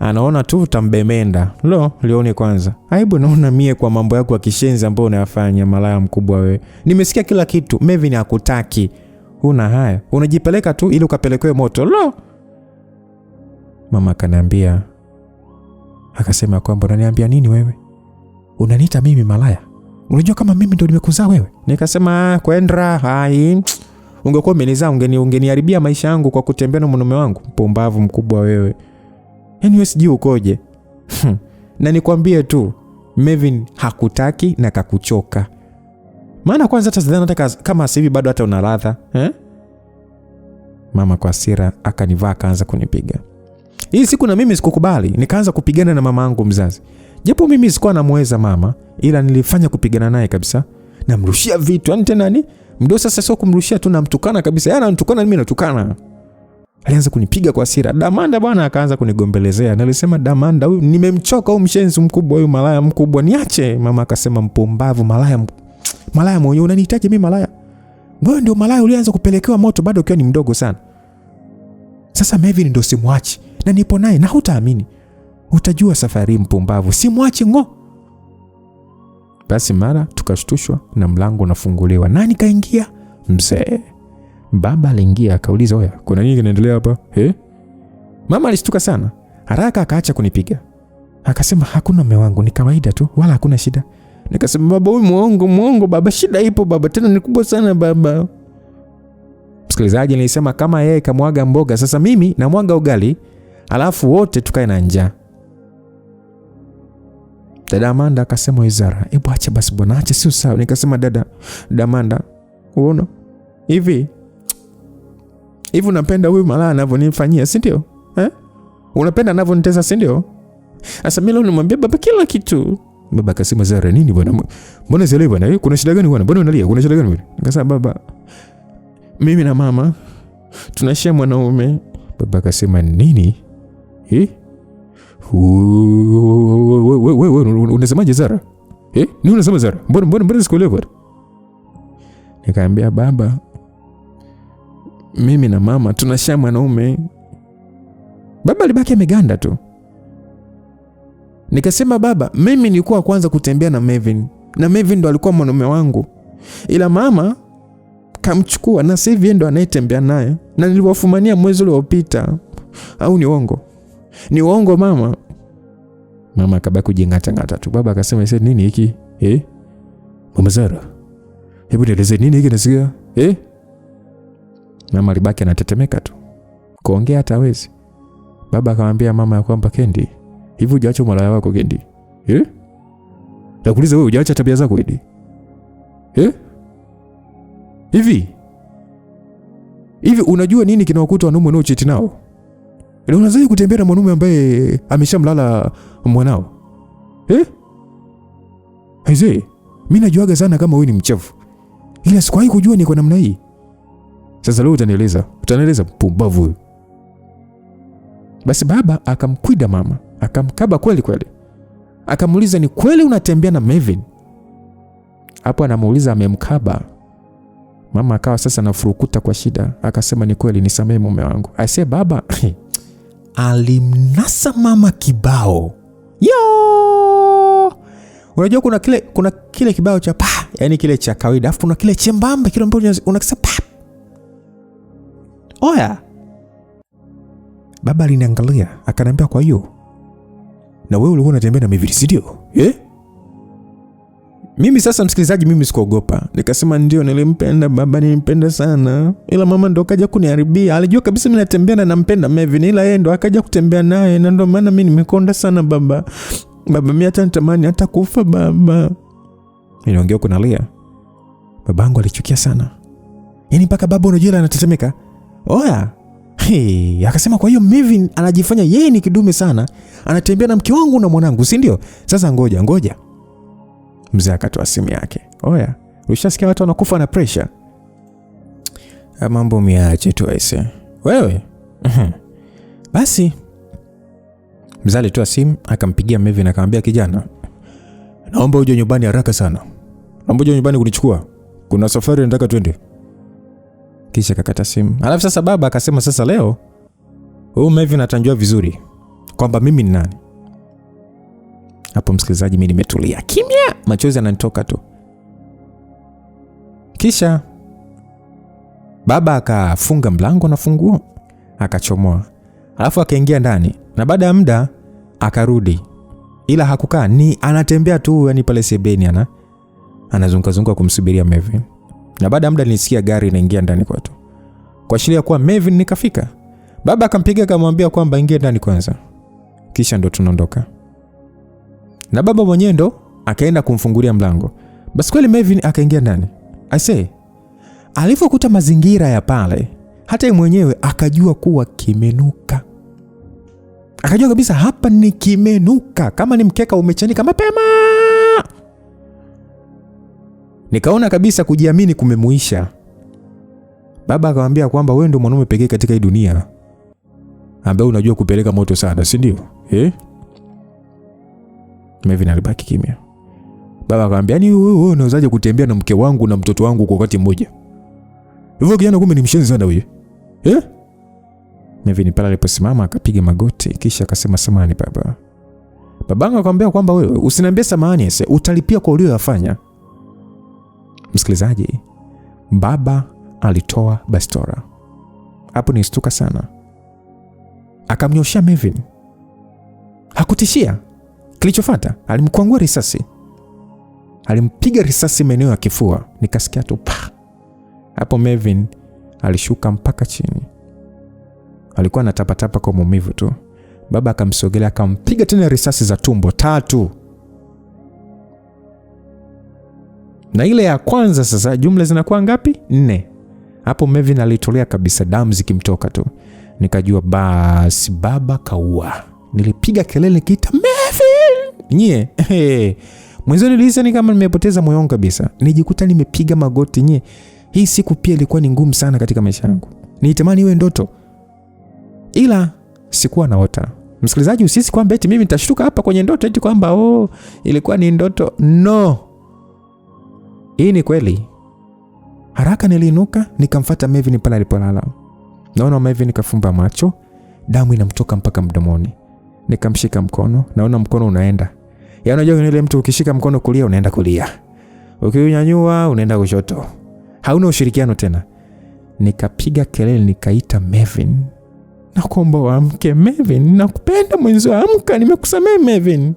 Anaona tu utambemenda. Lo, lioni kwanza. Aibu naona mie kwa mambo yako ya kishenzi ambayo unayafanya malaya mkubwa wewe. Nimesikia kila kitu. Melvin hakutaki. Huna haya. Unajipeleka tu ili ukapelekwe moto. Lo. Mama akaniambia. Akasema kwamba unaniambia nini wewe? Unaniita mimi malaya? Unajua kama mimi ndo nimekuzaa wewe? Nikasema kwendra hai. Ungekuwa umenizaa ungeniharibia maisha yangu kwa kutembea na mume wangu. Pumbavu mkubwa wewe. Yaani wewe sijui ukoje. Na nikwambie tu, Melvin hakutaki na kakuchoka. Maana kwanza hata sidhani hata kama sasa hivi bado hata una ladha, Mama kwa hasira akanivaa akaanza kunipiga. Hii siku na mimi sikukubali, nikaanza kupigana na mama yangu mzazi. Japo mimi sikuwa namuweza mama, ila nilifanya kupigana naye kabisa. Namrushia vitu, yani tena ni mdo sasa sio kumrushia tu namtukana kabisa. Yana anatukana mimi natukana. Alianza kunipiga kwa hasira. Damanda bwana akaanza kunigombelezea. Nilisema Damanda huyu nimemchoka huyu mshenzi mkubwa huyu malaya mkubwa niache. Mama akasema mpumbavu malaya mwenyewe unanihitaji mimi malaya? Wewe ndio malaya ulianza kupelekewa moto bado ukiwa ni mdogo sana. Sasa Melvin ndio simwachi na nipo naye na hutaamini. Utajua safari mpumbavu simwachi ngo. Basi mara tukashtushwa na mlango unafunguliwa. Nani kaingia? Mzee. Baba aliingia akauliza oya, kuna nini kinaendelea hapa? Mama alishtuka sana. Haraka akaacha kunipiga. Akasema hakuna mume wangu, ni kawaida tu, wala hakuna shida. Nikasema baba huyu muongo baba, shida ipo baba, tena ni kubwa sana baba. Msikilizaji, nilisema kama yeye kamwaga mboga, sasa mimi namwaga ugali. alafu wote tukae na njaa. Dada Amanda akasema, Zara, hebu acha basi bwana, acha, sio sawa. Nikasema, dada Amanda, uone hivi unapenda huyu malaya anavyonifanyia, si ndio? Unapenda anavyonitesa, si ndio? Sasa mimi leo nimwambia baba kila kitu. Baba akasema, Zara, nini bwana? Mbona sielewi bwana? Kuna shida gani bwana? Mbona unalia? Kuna shida gani bwana? Nikasema, baba, mimi na mama tunashia mwanaume. Baba akasema, nini? Wewe unasemaje Zara? Nini unasema Zara? Mbona sikuelewi bwana? Nikamwambia, baba, mimi na mama tunashia mwanaume. Baba alibaki ameganda tu. Nikasema, baba, mimi nilikuwa kwanza kutembea na Melvin. Na Melvin ndo alikuwa mwanaume wangu. Ila mama kamchukua na sasa hivi ndo anayetembea naye. Na niliwafumania mwezi uliopita. Au ni uongo? Ni uongo mama. Mama akabaki kujingata tu. Baba akasema, "Sasa nini hiki? Mama Zara, hebu nieleze nini hiki nasikia?" Mama alibaki anatetemeka tu. Kuongea hata hawezi. Baba akamwambia mama ya kwamba, Kendi, hivi hujaacha malaya wako Kendi? Nakuuliza wewe, hujaacha tabia zako Kendi? Hivi unajua nini kinawakuta wanaume wanaochiti nao? Ile unazaje kutembea na mwanaume ambaye ameshamlala mwanao? Aisee, mimi najuaga sana kama wewe ni mchafu. Ila sikuwahi kujua ni kwa namna hii. Sasa leo utanieleza pumbavu. Basi baba akamkwida mama, akamkaba kweli. Akamuuliza, ni kweli unatembea na Melvin? Hapo anamuuliza amemkaba. Mama akawa sasa anafurukuta kwa shida, akasema, ni kweli, nisamee mume wangu. Aisee, baba alimnasa mama kibao. Unajua kuna kile kibao cha pa, yani kile cha kawaida, afu kuna kile chembamba kile ambacho unakisa pa. Oya. Baba aliniangalia, akaniambia, kwa hiyo na wewe ulikuwa unatembea na Melvin, si ndio? Mimi sasa, msikilizaji, mimi sikuogopa. Nikasema, ndio, nilimpenda baba, nilimpenda sana. Ila mama ndo akaja kuniharibia. Alijua kabisa mimi natembea na nampenda Melvin, ila yeye ndo akaja kutembea naye, na ndo maana mimi nimekonda sana baba. Baba, mimi hata natamani hata kufa baba. Niliongea kunalia. Babangu alichukia sana. Yaani mpaka baba unajua anatetemeka. Oya. Akasema, kwa hiyo Melvin anajifanya yeye ni kidume sana. Anatembea na mke wangu na mwanangu, si ndio? Sasa ngoja. Mzee akatoa simu yake. Oya, ulishasikia watu wanakufa na pressure? Mambo miache tu aise. Wewe? Basi mzee alitoa simu, akampigia Melvin, akamwambia, kijana, naomba uje nyumbani haraka sana. Naomba uje nyumbani kunichukua. Kuna safari nataka twende. Kisha kakata simu. Alafu sasa baba akasema, sasa leo huyu Melvin atanjua vizuri kwamba mimi ni nani. Hapo msikilizaji, mimi nimetulia kimya, machozi yananitoka tu. Kisha baba akafunga mlango na funguo, akachomoa. Alafu akaingia ndani, na baada ya muda akarudi. Ila hakukaa, ni anatembea tu, yani pale sebeni anazunguka kumsubiria Melvin. Na baada ya muda nilisikia gari inaingia ndani kwetu, kuashiria kuwa Melvin nikafika. Baba akampiga, akamwambia kwamba ingia ndani kwanza, kisha ndo tunaondoka. Na baba mwenyewe ndo akaenda kumfungulia mlango. Basi kweli Melvin akaingia ndani. Aisee, alipokuta mazingira ya pale, hata yeye mwenyewe akajua kuwa kimenuka. Akajua kabisa hapa ni kimenuka, kama ni mkeka umechanika mapema. Nikaona kabisa kujiamini kumemuisha. Baba akamwambia kwamba wewe ndio mwanaume pekee katika hii dunia ambaye unajua kupeleka moto sana, si ndio? Melvin alibaki kimya. Baba akamwambia, "Ni wewe unawezaje kutembea na mke wangu na mtoto wangu kwa wakati mmoja? Hivyo kijana kumbe ni mshenzi sana wewe." Melvin pale aliposimama akapiga magoti, kisha akasema, "Samahani baba." Babangu akamwambia kwamba wewe usiniambie samahani, utalipia kwa uliyofanya. Msikilizaji, baba alitoa bastora. Hapo nistuka sana. Akamnyoshia Melvin. Hakutishia. Kilichofuata, alimkwangua risasi. Alimpiga risasi maeneo ya kifua. Nikasikia tu pa. Hapo Melvin alishuka mpaka chini. Alikuwa anatapatapa kwa maumivu tu. Baba akamsogelea akampiga tena risasi za tumbo 3. Na ile ya kwanza sasa jumla zinakuwa ngapi? 4. Hapo Melvin alitolea kabisa, damu zikimtoka tu. Nikajua basi baba kaua. Nilipiga kelele nikiita Melvin. Nye. Mwanzo nilihisi kama nimepoteza moyo wangu kabisa. Nijikuta nimepiga magoti nye. Hii siku pia ilikuwa ni ngumu sana katika maisha yangu. Nilitamani iwe ndoto. Ila sikuwa naota. Msikilizaji, usisi kwamba eti mimi nitashtuka hapa kwenye ndoto eti kwamba ilikuwa ni ndoto. No. Hii ni kweli. Haraka niliinuka nikamfuata Melvin pale alipolala. Naona Melvin kafumba macho, damu inamtoka mpaka mdomoni. Nikamshika mkono, naona mkono unaenda. Ya unajua ile mtu ukishika mkono kulia unaenda kulia. Ukiunyanyua unaenda kushoto. Hauna ushirikiano tena. Nikapiga kelele nikaita Melvin. Nakuomba uamke Melvin, nakupenda mwenzo, amka, nimekusamehe Melvin.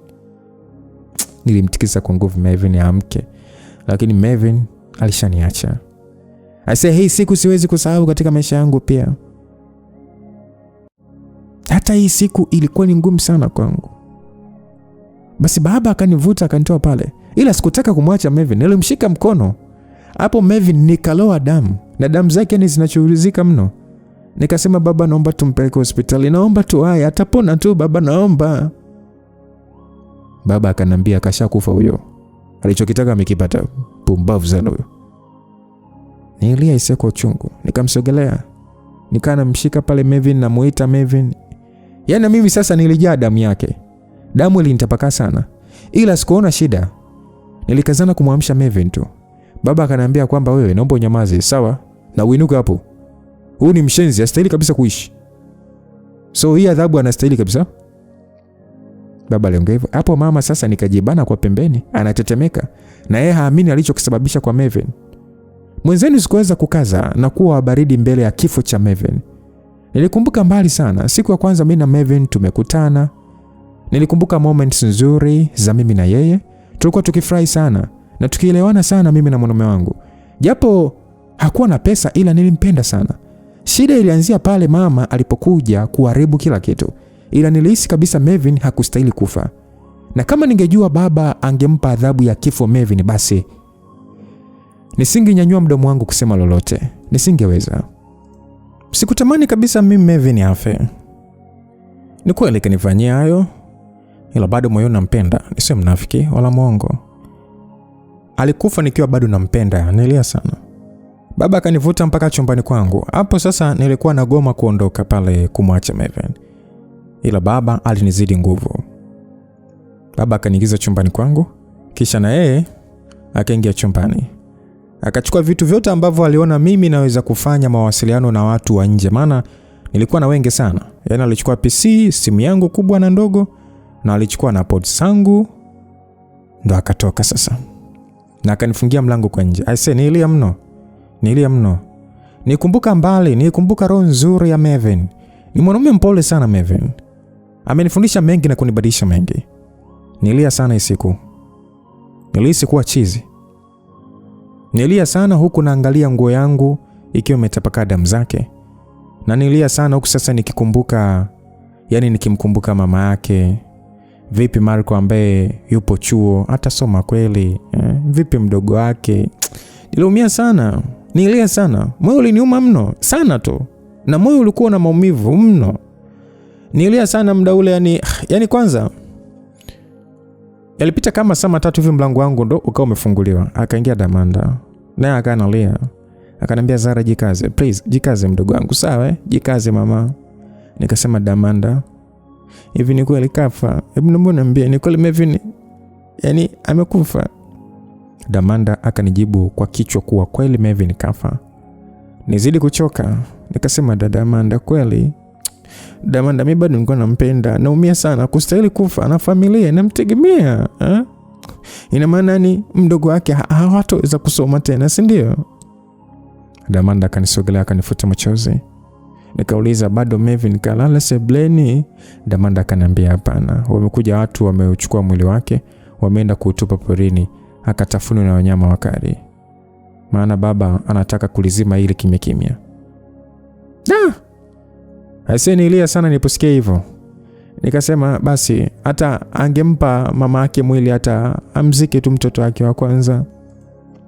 Nilimtikisa kwa nguvu Melvin amke. Lakini Melvin alishaniacha. Hii siku siwezi kusahau katika maisha yangu pia. Hata hii siku ilikuwa ni ngumu sana kwangu. Basi baba akanivuta akanitoa pale. Ila sikutaka kumwacha Melvin. Nilimshika mkono. Hapo Melvin nikaloa damu. Na damu zake ni zinachuruzika mno. Nikasema baba, naomba tumpeleke hospitali. Naomba tu haya, atapona tu baba, naomba. Baba akanambia kashakufa huyo. Alichokitaka amekipata. Pumbavu sana huyo. Nilia hisia kwa uchungu. Nikamsogelea. Nikana mshika pale Melvin na muita Melvin. Yaani mimi sasa nilijaa damu yake. Damu ilinitapaka sana. Ila sikuona shida. Nilikazana kumwamsha Melvin tu. Baba akaniambia kwamba wewe naomba unyamaze, sawa? Na uinuke hapo. Huyu ni mshenzi, hastahili kabisa kuishi. So hii adhabu anastahili kabisa. Baba aliongea hivyo. Hapo mama sasa nikajibana kwa pembeni, anatetemeka. Na yeye haamini alichokisababisha kwa Melvin. Mwenzenu sikuweza kukaza na kuwa baridi mbele ya kifo cha Melvin. Nilikumbuka mbali sana. Siku ya kwanza mimi na Melvin tumekutana. Nilikumbuka moments nzuri za mimi na yeye. Tulikuwa tukifurahi sana na tukielewana sana mimi na mwanaume wangu. Japo hakuwa na pesa ila nilimpenda sana. Shida ilianzia pale mama alipokuja kuharibu kila kitu. Ila nilihisi kabisa Melvin hakustahili kufa. Na kama ningejua baba angempa adhabu ya kifo Melvin, basi nisingenyanyua mdomo wangu kusema lolote. Nisingeweza. Sikutamani kabisa mimi Melvin afe. Ni kweli kanifanyia hayo. Ila bado moyoni nampenda. Nisiwe mnafiki wala mwongo. Alikufa nikiwa bado nampenda. Nilia sana. Baba akanivuta mpaka chumbani kwangu. Hapo sasa nilikuwa nagoma kuondoka pale kumwacha Melvin. Ila baba alinizidi nguvu. Baba akaniingiza chumbani kwangu. Kisha na yeye akaingia chumbani. Akachukua vitu vyote ambavyo aliona mimi naweza kufanya mawasiliano na watu wa nje, maana nilikuwa na wengi sana. Yaani alichukua PC, simu yangu kubwa na ndogo, na alichukua na pods zangu. Ndo akatoka sasa. Na akanifungia mlango kwa nje. Aise, nilia mno. Nilia mno. Nikumbuka mbali, nikumbuka roho nzuri ya Melvin. Ni mwanaume mpole sana Melvin. Amenifundisha mengi na kunibadilisha mengi. Nilia sana isiku. Nilihisi kuwa chizi. Nilia sana huku naangalia nguo yangu ikiwa imetapaka damu zake. Na nilia sana huku sasa nikikumbuka, yani nikimkumbuka mama yake. Vipi Marco ambaye yupo chuo atasoma kweli? Vipi mdogo wake? Niliumia sana. Nilia sana. Moyo uliniuma mno sana tu. Na moyo ulikuwa na maumivu mno. Nilia sana muda ule, yani kwanza yalipita kama saa 3 hivi mlango wangu ndo ukao umefunguliwa. Akaingia Damanda. Naye akanalia. Akaniambia Zara, jikaze. Please, jikaze mdogo wangu. Sawa jikaze mama. Nikasema Damanda, hivi ni kweli kafa? Hebu naomba niambie ni kweli Melvin yani amekufa? Damanda akanijibu kwa kichwa kuwa kweli Melvin kafa. Nizidi kuchoka. Nikasema dada Amanda, kweli? Damanda, mimi bado nilikuwa nampenda. Naumia sana, kustahili kufa na familia inamtegemea. Ina maana ni mdogo wake hawataweza kusoma tena, si ndio? Damanda akanisogelea akanifuta machozi. Nikauliza bado Melvin kalala sebleni? Damanda akaniambia hapana. Wamekuja watu wameuchukua mwili wake, wameenda kuutupa porini akatafunwa na wanyama wakali. Maana baba anataka kulizima ile kimya kimya. Aise, nilia sana niliposikia hivyo. Nikasema basi hata angempa mama yake mwili hata amzike tu mtoto wake wa kwanza.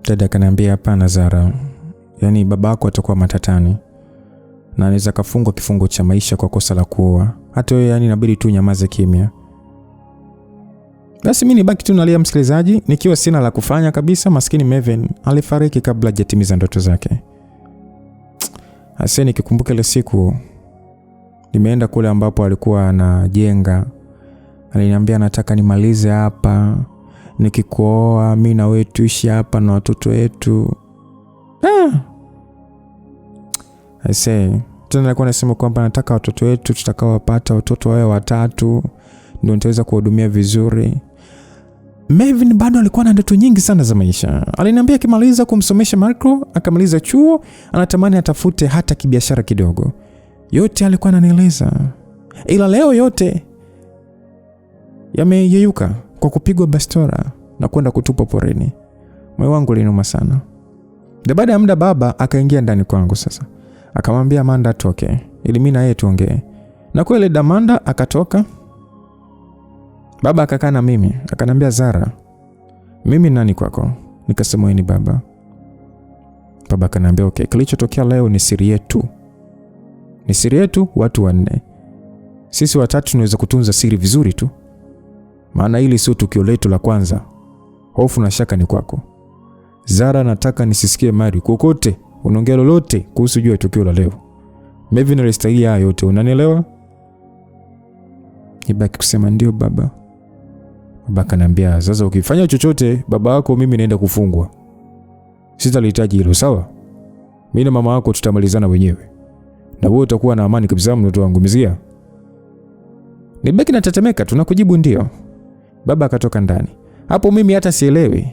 Dada akaniambia hapana Zara, yani babako atakuwa matatani na anaweza kafungwa kifungo cha maisha kwa kosa la kuoa. Hata wewe yani inabidi tu nyamaze kimya. Basi mimi nibaki tu nalia msikilizaji, nikiwa sina la kufanya kabisa. Maskini Maven alifariki kabla hajatimiza ndoto zake. Hasa nikikumbuka ile siku nimeenda kule ambapo alikuwa anajenga. Aliniambia nataka nimalize hapa, nikikuoa mimi na wewe tuishi hapa na watoto wetu. Tena alikuwa anasema kwamba nataka watoto wetu tutakaowapata watoto wao 3 ndio nitaweza kuhudumia vizuri. Maven bado alikuwa na ndoto nyingi sana za maisha. Aliniambia akimaliza kumsomesha Marco, akamaliza chuo, anatamani atafute hata kibiashara kidogo. Yote alikuwa ananieleza. Ila leo yote yameyeyuka kwa kupigwa bastora na kwenda kutupa porini. Moyo wangu ulinuma sana. Baada ya muda baba akaingia ndani kwangu sasa. Akamwambia Amanda atoke ili mimi na yeye tuongee. Na kweli Amanda akatoka. Baba akakaa na mimi, akaniambia Zara, mimi nani kwako? Nikasema wewe ni baba. Baba akaniambia okay, kilichotokea leo ni siri yetu. Ni siri yetu watu 4. Sisi 3 tunaweza kutunza siri vizuri tu. Maana hili sio tukio letu la kwanza. Hofu na shaka ni kwako. Zara, nataka nisisikie mari kokote unaongea lolote kuhusu juu ya tukio la leo. Maven alistahili haya yote, unanielewa? Nibaki kusema ndio baba. Baba kanambia sasa ukifanya chochote baba wako mimi naenda kufungwa. Sitalihitaji hilo, sawa? Mimi na mama wako tutamalizana wenyewe. Na wewe utakuwa na amani kabisa mtoto wangu mzia. Nibaki natetemeka tunakujibu ndio. Baba akatoka ndani. Hapo mimi hata sielewi.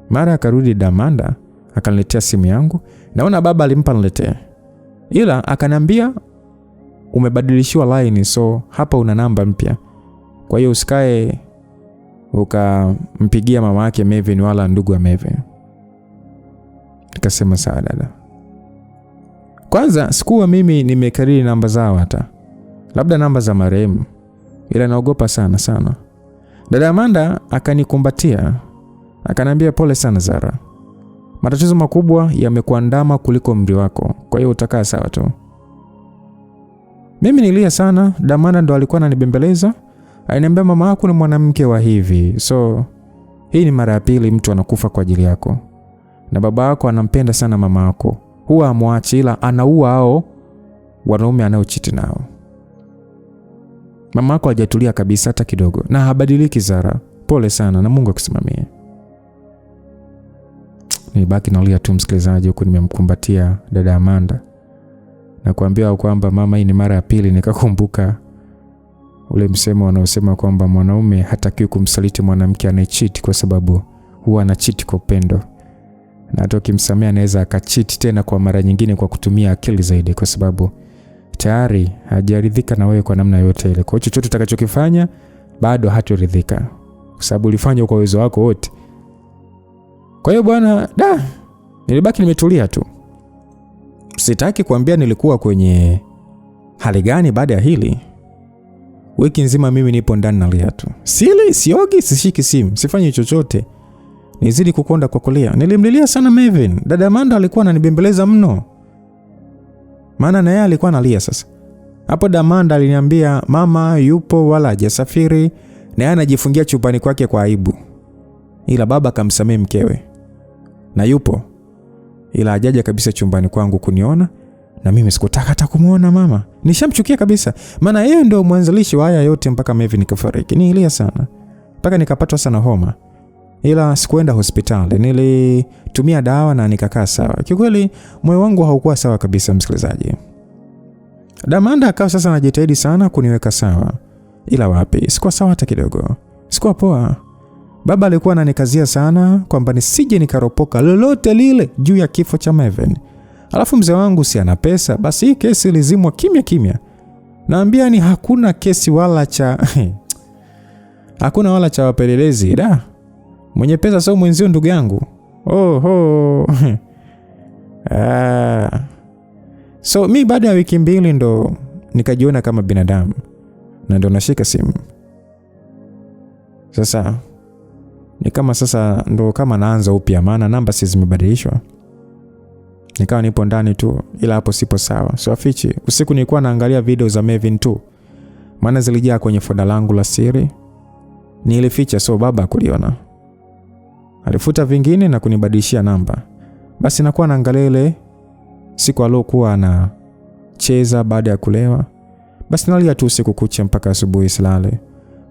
Mara akarudi Amanda akaniletea simu yangu. Naona baba alimpa niletee. Ila akanambia umebadilishiwa line, so hapa una namba mpya. Kwa hiyo usikae ukampigia mama yake Maven wala ndugu wa Maven. Nikasema sawa dada. Kwanza sikuwa mimi nimekariri namba zao hata. Labda namba za marehemu. Ila naogopa sana. Dada Amanda akanikumbatia. Akanambia pole sana Zara. Matatizo makubwa yamekuandama kuliko umri wako. Kwa hiyo utakaa sawa tu. Mimi nilia sana. Amanda ndo alikuwa ananibembeleza. Aliniambia mama yako ni mwanamke wa hivi. So hii ni mara ya pili mtu anakufa kwa ajili yako. Na baba yako anampenda sana mama yako. Huwa hamwachi ila anaua hao wanaume anaochiti nao. Mama yako hajatulia kabisa hata kidogo na habadiliki Zara. Pole sana na Mungu akusimamie. Nibaki nalia tu msikilizaji, huko nimemkumbatia dada Amanda na kuambia kwamba mama, hii ni mara ya pili. Nikakumbuka ule msemo wanaosema kwamba mwanaume hatakiwi kumsaliti mwanamke anayecheat kwa sababu huwa anacheat kwa upendo. Na hata ukimsamea anaweza akacheat tena kwa mara nyingine kwa kutumia akili zaidi kwa sababu tayari hajaridhika na wewe kwa namna yote ile. Kwa chochote utakachokifanya bado hatoridhika kwa sababu ulifanya kwa uwezo wako wote. Kwa hiyo bwana, nilibaki nimetulia tu. Sitaki kuambia nilikuwa kwenye hali gani baada ya hili. Wiki nzima mimi nipo ndani nalia tu. Sili, siogi, sishiki simu, sifanyi chochote. Nizidi kukonda kwa kulia. Nilimlilia sana Maven. Dada Amanda alikuwa ananibembeleza mno. Maana na yeye alikuwa analia sasa. Hapo Amanda aliniambia mama yupo wala hajasafiri na yeye anajifungia chupani kwake kwa aibu. Ila baba akamsamee mkewe. Na yupo. Ila hajaja kabisa chumbani kwangu kuniona na mimi sikutaka hata kumuona mama. Nishamchukia kabisa. Maana yeye ndio mwanzilishi wa haya yote mpaka Maven kafariki. Nilia sana. Mpaka nikapatwa sana homa. Ila sikuenda hospitali. Nilitumia dawa na nikakaa sawa. Kikweli moyo wangu haukuwa sawa kabisa msikilizaji. Amanda akawa sasa anajitahidi sana kuniweka sawa. Ila wapi? Sikuwa sawa hata kidogo. Sikuwa poa. Baba alikuwa ananikazia sana kwamba nisije nikaropoka lolote lile juu ya kifo cha Maven. Alafu mzee wangu si ana pesa, basi hii kesi ilizimwa kimya. Naambia ni hakuna kesi wala cha hakuna wala cha wapelelezi. Mwenye pesa sio mwenzio ndugu yangu. So mi baada ya wiki 2 ndo nikajiona kama binadamu. na ndio nashika simu. Sasa ni kama sasa ndo kama naanza upya, maana namba si zimebadilishwa. Nikawa nipo ndani tu, ila hapo sipo sawa. So afichi, usiku nilikuwa naangalia video za Mevin tu, maana zilijaa kwenye folder langu la siri. Nilificha so baba kuliona. Alifuta vingine na kunibadilishia namba. Basi nakuwa naangalia ile siku alokuwa anacheza baada ya kulewa. Basi nalia tu usiku kucha mpaka asubuhi silale.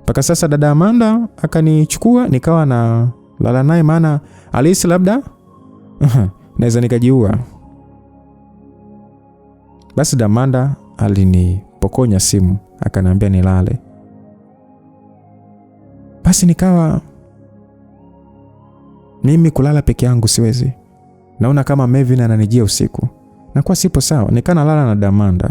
Mpaka sasa dada Amanda akanichukua, nikawa na lala naye, maana alihisi labda naweza nikajiua. Basi dada Amanda alinipokonya simu, akaniambia nilale. Basi nikawa mimi kulala peke yangu siwezi. Naona kama Mevin ananijia usiku. Na kwa sipo sawa, nikana lala na dada Amanda.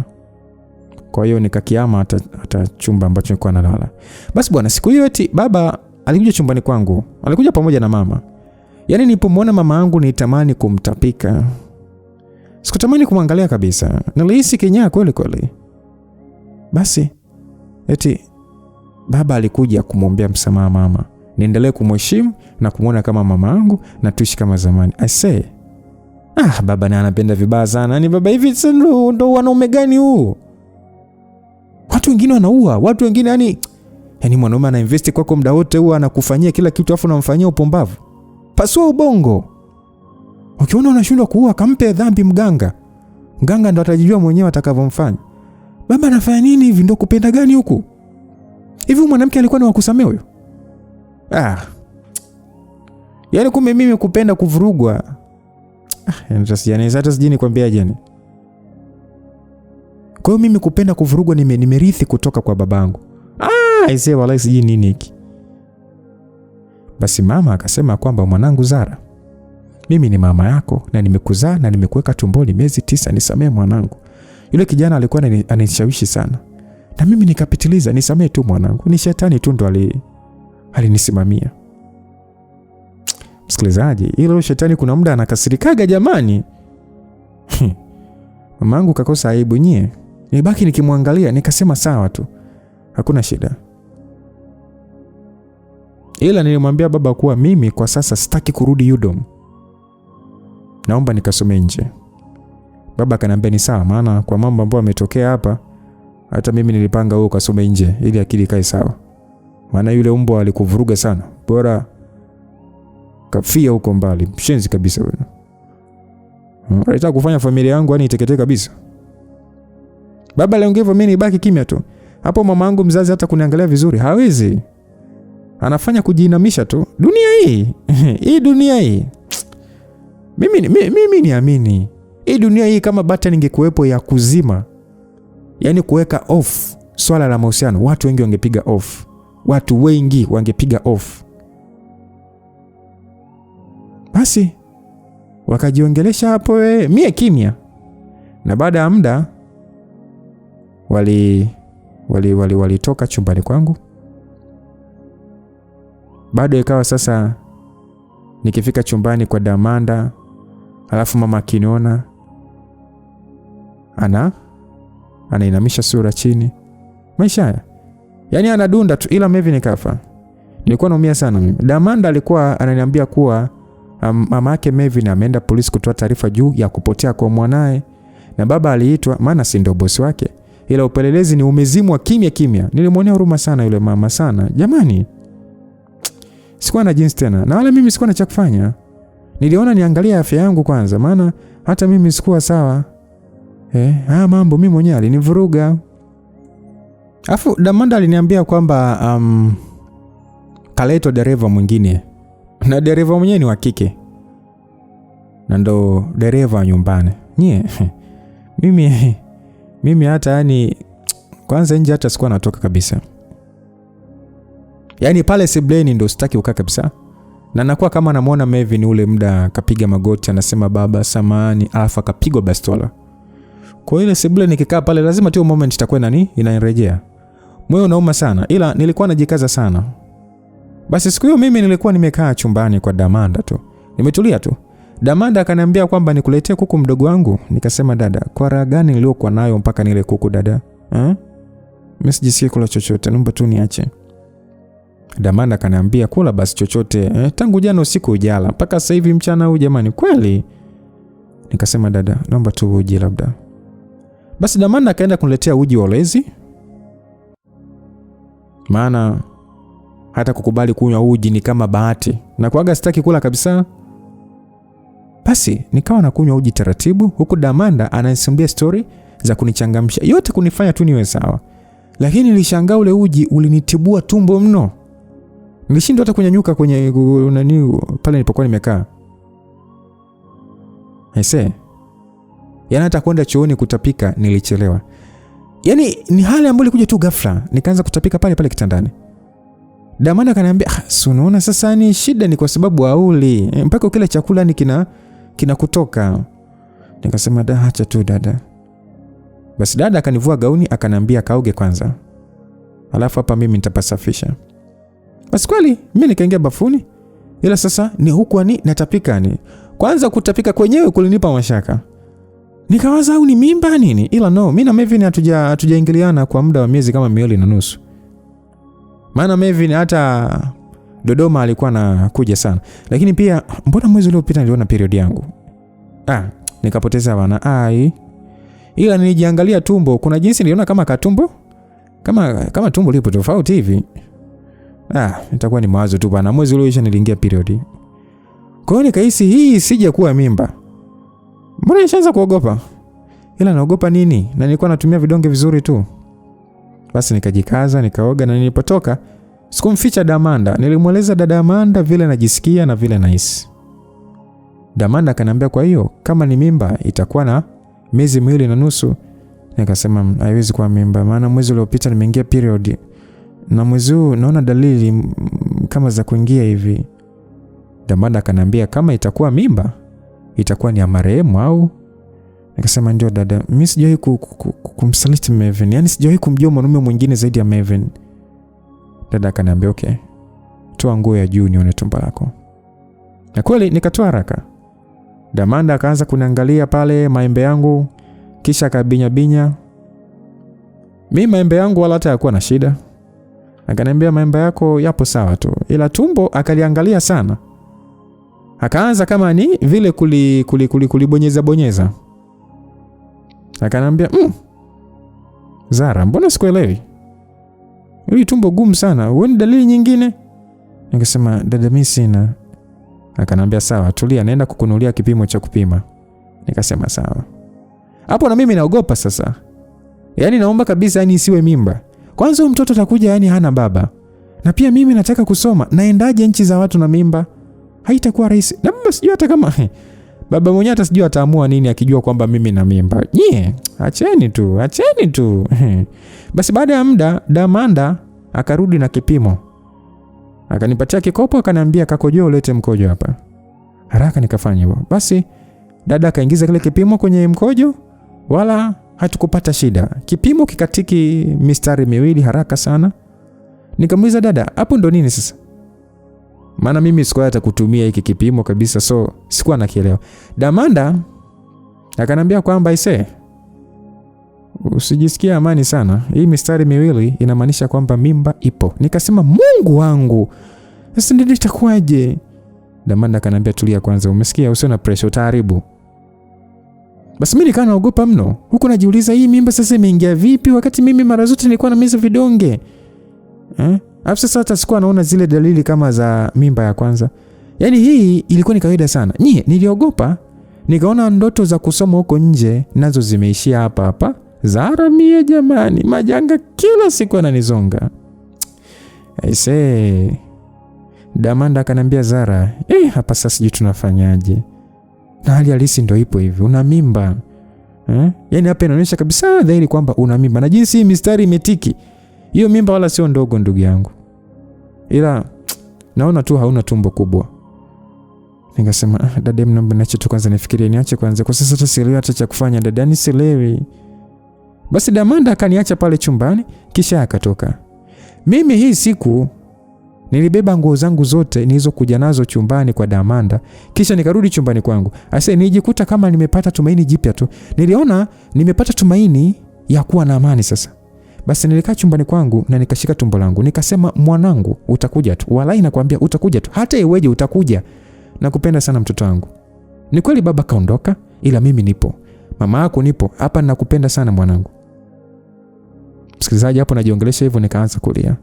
Kwa hiyo nikakiama hata chumba ambacho nilikuwa nalala. Basi bwana, siku hiyo eti baba alikuja chumbani kwangu. Alikuja pamoja na mama. Yaani nilipomwona mama yangu nitamani kumtapika. Sikutamani kumwangalia kabisa. Nilihisi kinyaa kweli kweli. Basi eti baba alikuja kumwombea msamaha mama. Niendelee kumheshimu na kumuona kama mama yangu na tuishi kama zamani. I say, baba na anapenda vibaya sana. Ni baba hivi ndo wanaume gani huu? Watu wengine wanaua, watu wengine yani mwanaume ana invest kwako muda wote, huwa anakufanyia kila kitu afu unamfanyia upumbavu. Pasua ubongo. Ukiona unashindwa kuua, kampe dhambi mganga. Mganga ndo atajijua mwenyewe atakavyomfanya. Baba anafanya nini hivi? Ndo kupenda gani huku? Hivi mwanamke alikuwa ni wa kusamehe huyo? Yaani kumbe mimi kupenda kuvurugwa. Yani hata sijini kwambia jeni. Kwa hiyo mimi kupenda kuvurugwa nimerithi kutoka kwa babangu. Aisee wallahi sijini nini hiki. Basi mama akasema kwamba mwanangu Zara, mimi ni mama yako na nimekuzaa na nimekuweka tumboni miezi 9, nisamee mwanangu. Yule kijana alikuwa anishawishi sana. Na mimi nikapitiliza, nisamee tu mwanangu. Ni shetani tu ndo alinisimamia. Msikilizaji, ile shetani kuna muda anakasirikaga jamani. Mamangu kakosa aibu nyie. Nibaki nikimwangalia, nikasema sawa tu. Hakuna shida. Ila nilimwambia baba kuwa mimi kwa sasa sitaki kurudi UDOM. Naomba nikasome nje. Baba akaniambia ni sawa, maana kwa mambo ambayo yametokea hapa hata mimi nilipanga wewe ukasome nje ili akili ikae sawa. Maana yule umbo alikuvuruga sana. Bora kafia huko mbali, mshenzi kabisa wewe. Unataka kufanya familia yangu yani iteketee kabisa. Baba aliongea hivyo, mimi nibaki kimya tu. Hapo mama yangu mzazi hata kuniangalia vizuri hawezi. Anafanya kujiinamisha tu. Dunia hii, hii dunia hii. Mimi niamini. Hii dunia hii kama button ingekuwepo ya kuzima, yani kuweka off swala la mahusiano, watu wengi wangepiga off. Watu wengi wangepiga off. Basi wakajiongelesha hapo mie kimya. Na baada ya muda walitoka chumbani kwangu. Bado ikawa sasa nikifika chumbani kwa Damanda, alafu mama akiniona anainamisha sura chini. Maisha haya yani anadunda tu, ila Mevin nikafa. Nilikuwa naumia sana mimi. Damanda alikuwa ananiambia kuwa mama yake Mevin ameenda polisi kutoa taarifa juu ya kupotea kwa mwanae, na baba aliitwa, maana si ndio bosi wake. Ila upelelezi ni umezimwa kimya kimya. Nilimwonea huruma sana yule mama sana. Jamani, sikuwa na jinsi tena. Na wala mimi sikuwa na cha kufanya. Niliona niangalia afya yangu kwanza, maana hata mimi sikuwa sawa. Mambo mimi mwenyewe alinivuruga. Afu Damanda aliniambia kwamba kaleto dereva mwingine. Na dereva mwenyewe ni wa kike. Na ndo dereva nyumbani. Nyie mimi hata yani kwanza nje hata sikuwa natoka kabisa. Yani pale Sibleni ndo sitaki ukaa kabisa. Na nakuwa kama namuona Mevin ule muda kapiga magoti anasema baba samahani, alafu akapigwa bastola. Kwa ile Sibleni nikikaa pale lazima tu moment itakuwa inanirejea. Moyo unauma sana, ila nilikuwa najikaza sana. Basi siku hiyo mimi nilikuwa nimekaa chumbani kwa Damanda tu. Nimetulia tu. Damanda akaniambia kwamba nikuletee kuku mdogo wangu. Nikasema dada, kwa raha gani niliyokuwa nayo mpaka nile kuku dada? Mimi sijisikii kula chochote, naomba tu niache. Damanda akaniambia kula basi chochote. Tangu jana usiku ujala mpaka sasa hivi mchana huu jamani, kweli? Nikasema dada, naomba tu uji labda. Basi Damanda akaenda kuniletea uji wa ulezi. Maana hata kukubali kunywa uji ni kama bahati. Na kuaga sitaki kula kabisa. Basi nikawa nakunywa uji taratibu huku Damanda ananisimulia story za kunichangamsha. Yote kunifanya tu niwe sawa. Lakini nilishangaa ule uji ulinitibua tumbo mno. Nilishindwa hata kunyanyuka kwenye nani pale nilipokuwa nimekaa. Aise. Yaani hata kwenda chooni kutapika nilichelewa. Yaani ni hali ambayo ilikuja tu ghafla. Nikaanza kutapika pale pale kitandani. Damanda akaniambia, "Si unaona sasa ni shida ni kwa sababu hauli. Mpaka kile chakula ni kina kutoka." Nikasema, acha tu dada." Basi dada akanivua gauni akaniambia kaoge kwanza. Alafu hapa mimi nitapasafisha. Basi kweli mimi nikaingia bafuni. Ila sasa ni huku natapika ni. Kwanza kutapika kwenyewe kulinipa mashaka. Nikawaza au ni mimba nini? Ila no, mimi na Mevin hatujaingiliana kwa muda wa miezi kama 2.5. Maana Mevin hata Dodoma alikuwa anakuja sana. Lakini pia mbona mwezi uliopita niliona period yangu? Nikapoteza wana ila nilijiangalia tumbo, kuna jinsi niliona kama katumbo. Kama tumbo lipo tofauti hivi. Itakuwa ni mawazo tu bana. Mwezi ulioisha niliingia period. Kwa hiyo nikahisi hii sije kuwa mimba. Mbona nishaanza kuogopa? Ila naogopa nini? Na nilikuwa natumia vidonge vizuri tu. Basi nikajikaza, nikaoga na nilipotoka sikumficha Damanda. Nilimweleza dada Amanda vile najisikia na vile nahisi. Damanda akaniambia kwa hiyo kama ni mimba itakuwa na miezi 2.5. Nikasema haiwezi kuwa mimba maana mwezi uliopita nimeingia period. Na mwezi huu naona dalili kama za kuingia hivi. Damanda akaniambia kama itakuwa mimba itakuwa ni ya marehemu au. Nikasema ndio dada, mimi sijawahi kumsaliti Mevin. Yaani sijawahi kumjua mwanaume mwingine zaidi ya Mevin. Dada akaniambia okay. Toa nguo ya juu nione tumbo lako. Na kweli nikatoa haraka. Damanda akaanza kuniangalia pale maembe yangu kisha akabinya. Mimi maembe yangu wala hata hayakuwa na shida. Akaniambia maembe yako yapo sawa tu. Ila tumbo akaliangalia sana. Akaanza kama ni vile kulibonyeza. Akaniambia, Zara, mbona sikuelewi? Hili tumbo gumu sana. Uone dalili nyingine? Nikasema, dada mimi sina. Akaniambia sawa, tulia naenda kukunulia kipimo cha kupima. Nikasema sawa. Hapo na mimi naogopa sasa. Yaani naomba kabisa isiwe mimba. Kwanza mtoto atakuja hana baba. Na pia mimi nataka kusoma. Naendaje nchi za watu na mimba? Haitakuwa rahisi. Na mimi sijui hata kama baba mwenyewe hata sijui ataamua nini akijua kwamba mimi na mimba. Acheni tu. Basi baada ya muda Damanda akarudi na kipimo. Akanipatia kikopo akaniambia kakojoe ulete mkojo hapa. Haraka nikafanya hivyo. Basi dada akaingiza kile kipimo kwenye mkojo wala hatukupata shida. Kipimo kikatiki mistari 2 haraka sana. Nikamuuliza dada, hapo ndo nini sasa? Maana mimi sikuwa hata kutumia hiki kipimo kabisa, so sikuwa nakielewa. Damanda akaniambia kwamba usijisikie amani sana. Hii mistari 2 inamaanisha kwamba mimba ipo. Nikasema Mungu wangu. Sasa ndio itakuwaje? Damanda akaniambia tulia kwanza, umesikia, usiwe na pressure utaharibu. Basi mimi nikawa naogopa mno. Huko najiuliza hii mimba sasa imeingia vipi wakati mimi mara zote nilikuwa na meza vidonge. Hapo sasa hata sikuwa naona zile dalili kama za mimba ya kwanza. Yaani hii ilikuwa ni kawaida sana. Niliogopa. Nikaona ndoto za kusoma huko nje nazo zimeishia hapa. Zara mie jamani, majanga kila siku ananizonga. Damanda akaniambia Zara, hapa sasa sijui tunafanyaje. Na hali halisi ndio ipo hivi, una mimba. Yaani hapa inaonyesha kabisa dhahiri kwamba una mimba. Na jinsi mistari imetiki. Hiyo mimba wala sio ndogo ndugu yangu. Ila naona tu hauna tumbo kubwa. Nikasema dada mnaomba niache tu kwanza nifikirie, niache kwanza. Kwa sasa hata sielewi hata cha kufanya dada, ni sielewi. Basi Damanda akaniacha pale chumbani kisha akatoka. Mimi hii siku nilibeba nguo zangu zote nilizokuja nazo chumbani kwa Damanda kisha nikarudi chumbani kwangu. Nijikuta kama nimepata tumaini jipya tu. Niliona nimepata tumaini ya kuwa na amani sasa. Basi nilikaa chumbani kwangu na nikashika tumbo langu. Nikasema, mwanangu, utakuja tu. Walai nakwambia utakuja tu. Hata iweje utakuja. Nakupenda sana mtoto wangu. Ni kweli baba kaondoka, ila mimi nipo. Mama yako nipo. Hapa nakupenda sana mwanangu. Msikilizaji, hapo najiongelesha hivyo nikaanza kulia.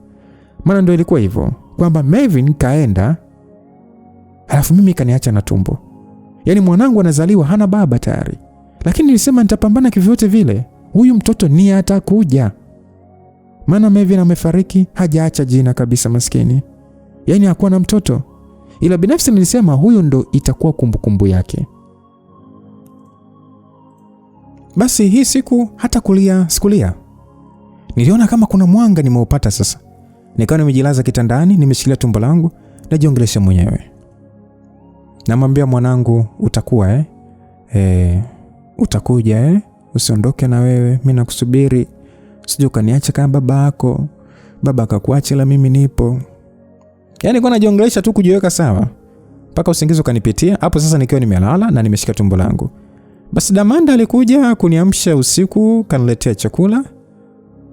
Maana ndio ilikuwa hivyo. Kwamba Melvin kaenda, alafu mimi kaniacha na tumbo. Yaani mwanangu anazaliwa hana baba tayari. Lakini nilisema nitapambana kivyote vile. Huyu mtoto ni atakuja. Maana Melvin amefariki, hajaacha jina kabisa maskini. Yaani hakuwa na mtoto. Ila binafsi nilisema huyu ndo itakuwa kumbukumbu yake. Basi hii siku hata kulia sikulia. Niliona kama kuna mwanga nimeupata sasa. Nikawa nimejilaza kitandani, nimeshikilia tumbo langu, najiongelesha mwenyewe. Namwambia mwanangu, utakuwa utakuja usiondoke na wewe, mimi nakusubiri. Usije ukaniacha kama baba yako. Baba akakuacha ila mimi nipo. Yaani kwa najiongelesha tu kujiweka sawa. Mpaka usingizi ukanipitia. Hapo sasa nikiwa nimelala na nimeshika tumbo langu. Basi Damanda alikuja kuniamsha usiku, kaniletea chakula.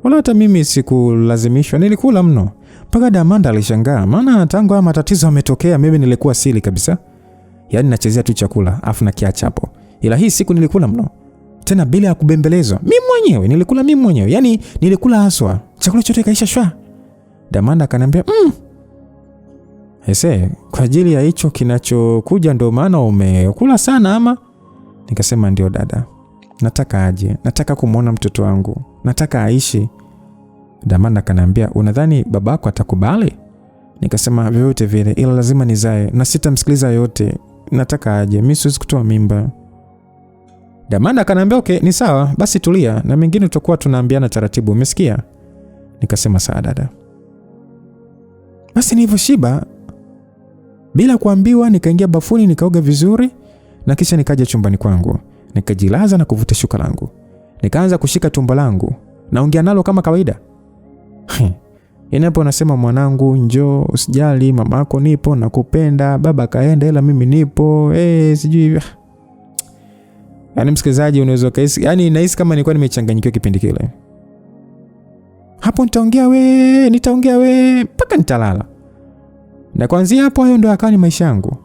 Wala hata mimi sikulazimishwa, nilikula mno. Mpaka Damanda alishangaa, maana tangu haya matatizo yametokea mimi nilikuwa sili kabisa. Yaani nachezea tu chakula afu na kiacha hapo. Ila hii siku nilikula mno. Tena bila ya kubembelezwa. Mimi mwenyewe nilikula mimi mwenyewe. Yaani nilikula haswa. Chakula chote kaisha shwa. Damanda akaniambia, kwa ajili ya hicho kinachokuja ndio maana umekula sana ama?" Nikasema ndio dada. Nataka aje. Nataka kumuona mtoto wangu. Nataka aishi. Damanda akaniambia, "Unadhani babako atakubali?" Nikasema vyovyote vile, ila lazima nizae na sitamsikiliza yote. Nataka aje. Mimi siwezi kutoa mimba. Damanda akaniambia, "Okay, ni sawa. Basi tulia na mengine tutakuwa tunaambiana taratibu. Umesikia?" Nikasema sawa dada. Basi nilivyoshiba bila kuambiwa nikaingia bafuni nikaoga vizuri na kisha nikaja chumbani kwangu. Nikajilaza na kuvuta shuka langu. Nikaanza kushika tumbo langu. Naongea nalo kama kawaida. Inapo nasema, "Mwanangu, njoo, usijali, mamako nipo, nakupenda, baba kaenda ila mimi nipo." Sijui. Yaani msikilizaji unaweza kaisi, yaani nahisi kama nilikuwa nimechanganyikiwa kipindi kile. Hapo nitaongea mpaka nitalala. Na kuanzia hapo hayo ndio akawa ni maisha yangu.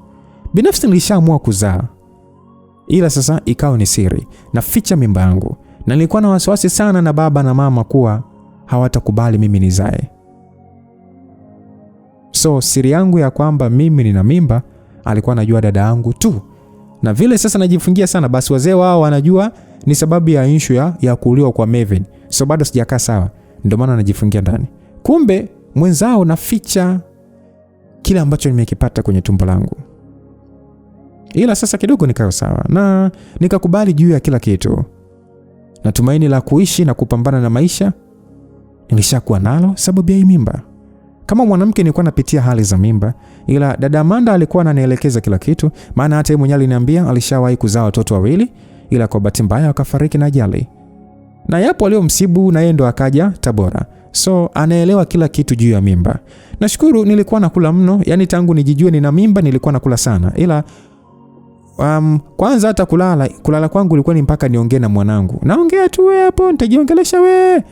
Binafsi nilishaamua kuzaa. Ila sasa ikawa ni siri. Naficha mimba yangu. Na nilikuwa na wasiwasi sana na baba na mama kuwa hawatakubali mimi nizae. So siri yangu ya kwamba mimi nina mimba alikuwa anajua dada yangu tu. Na vile sasa najifungia sana, basi wazee wao wanajua ni sababu ya issue ya kuuliwa kwa Melvin. So bado sijakaa sawa. Ndio maana najifungia ndani. Kumbe mwenzao naficha kile ambacho nimekipata kwenye tumbo langu. Ila sasa kidogo nikawa sawa na nikakubali juu ya kila kitu. Na tumaini la kuishi na kupambana na maisha nilishakuwa nalo sababu ya hii mimba. Kama mwanamke nilikuwa napitia hali za mimba, ila dada Amanda alikuwa ananielekeza kila kitu, maana hata yeye mwenyewe aliniambia alishawahi kuzaa watoto wawili, ila kwa bahati mbaya akafariki na ajali. Na yapo aliyomsibu na yeye ndo akaja Tabora. So anaelewa kila kitu juu ya mimba. Nashukuru nilikuwa nakula mno, yani tangu nijijue nina mimba nilikuwa nakula sana. Ila kwanza hata kulala kwangu ilikuwa ni mpaka niongee na mwanangu. Naongea tu wewe hapo, nitajiongelesha wewe.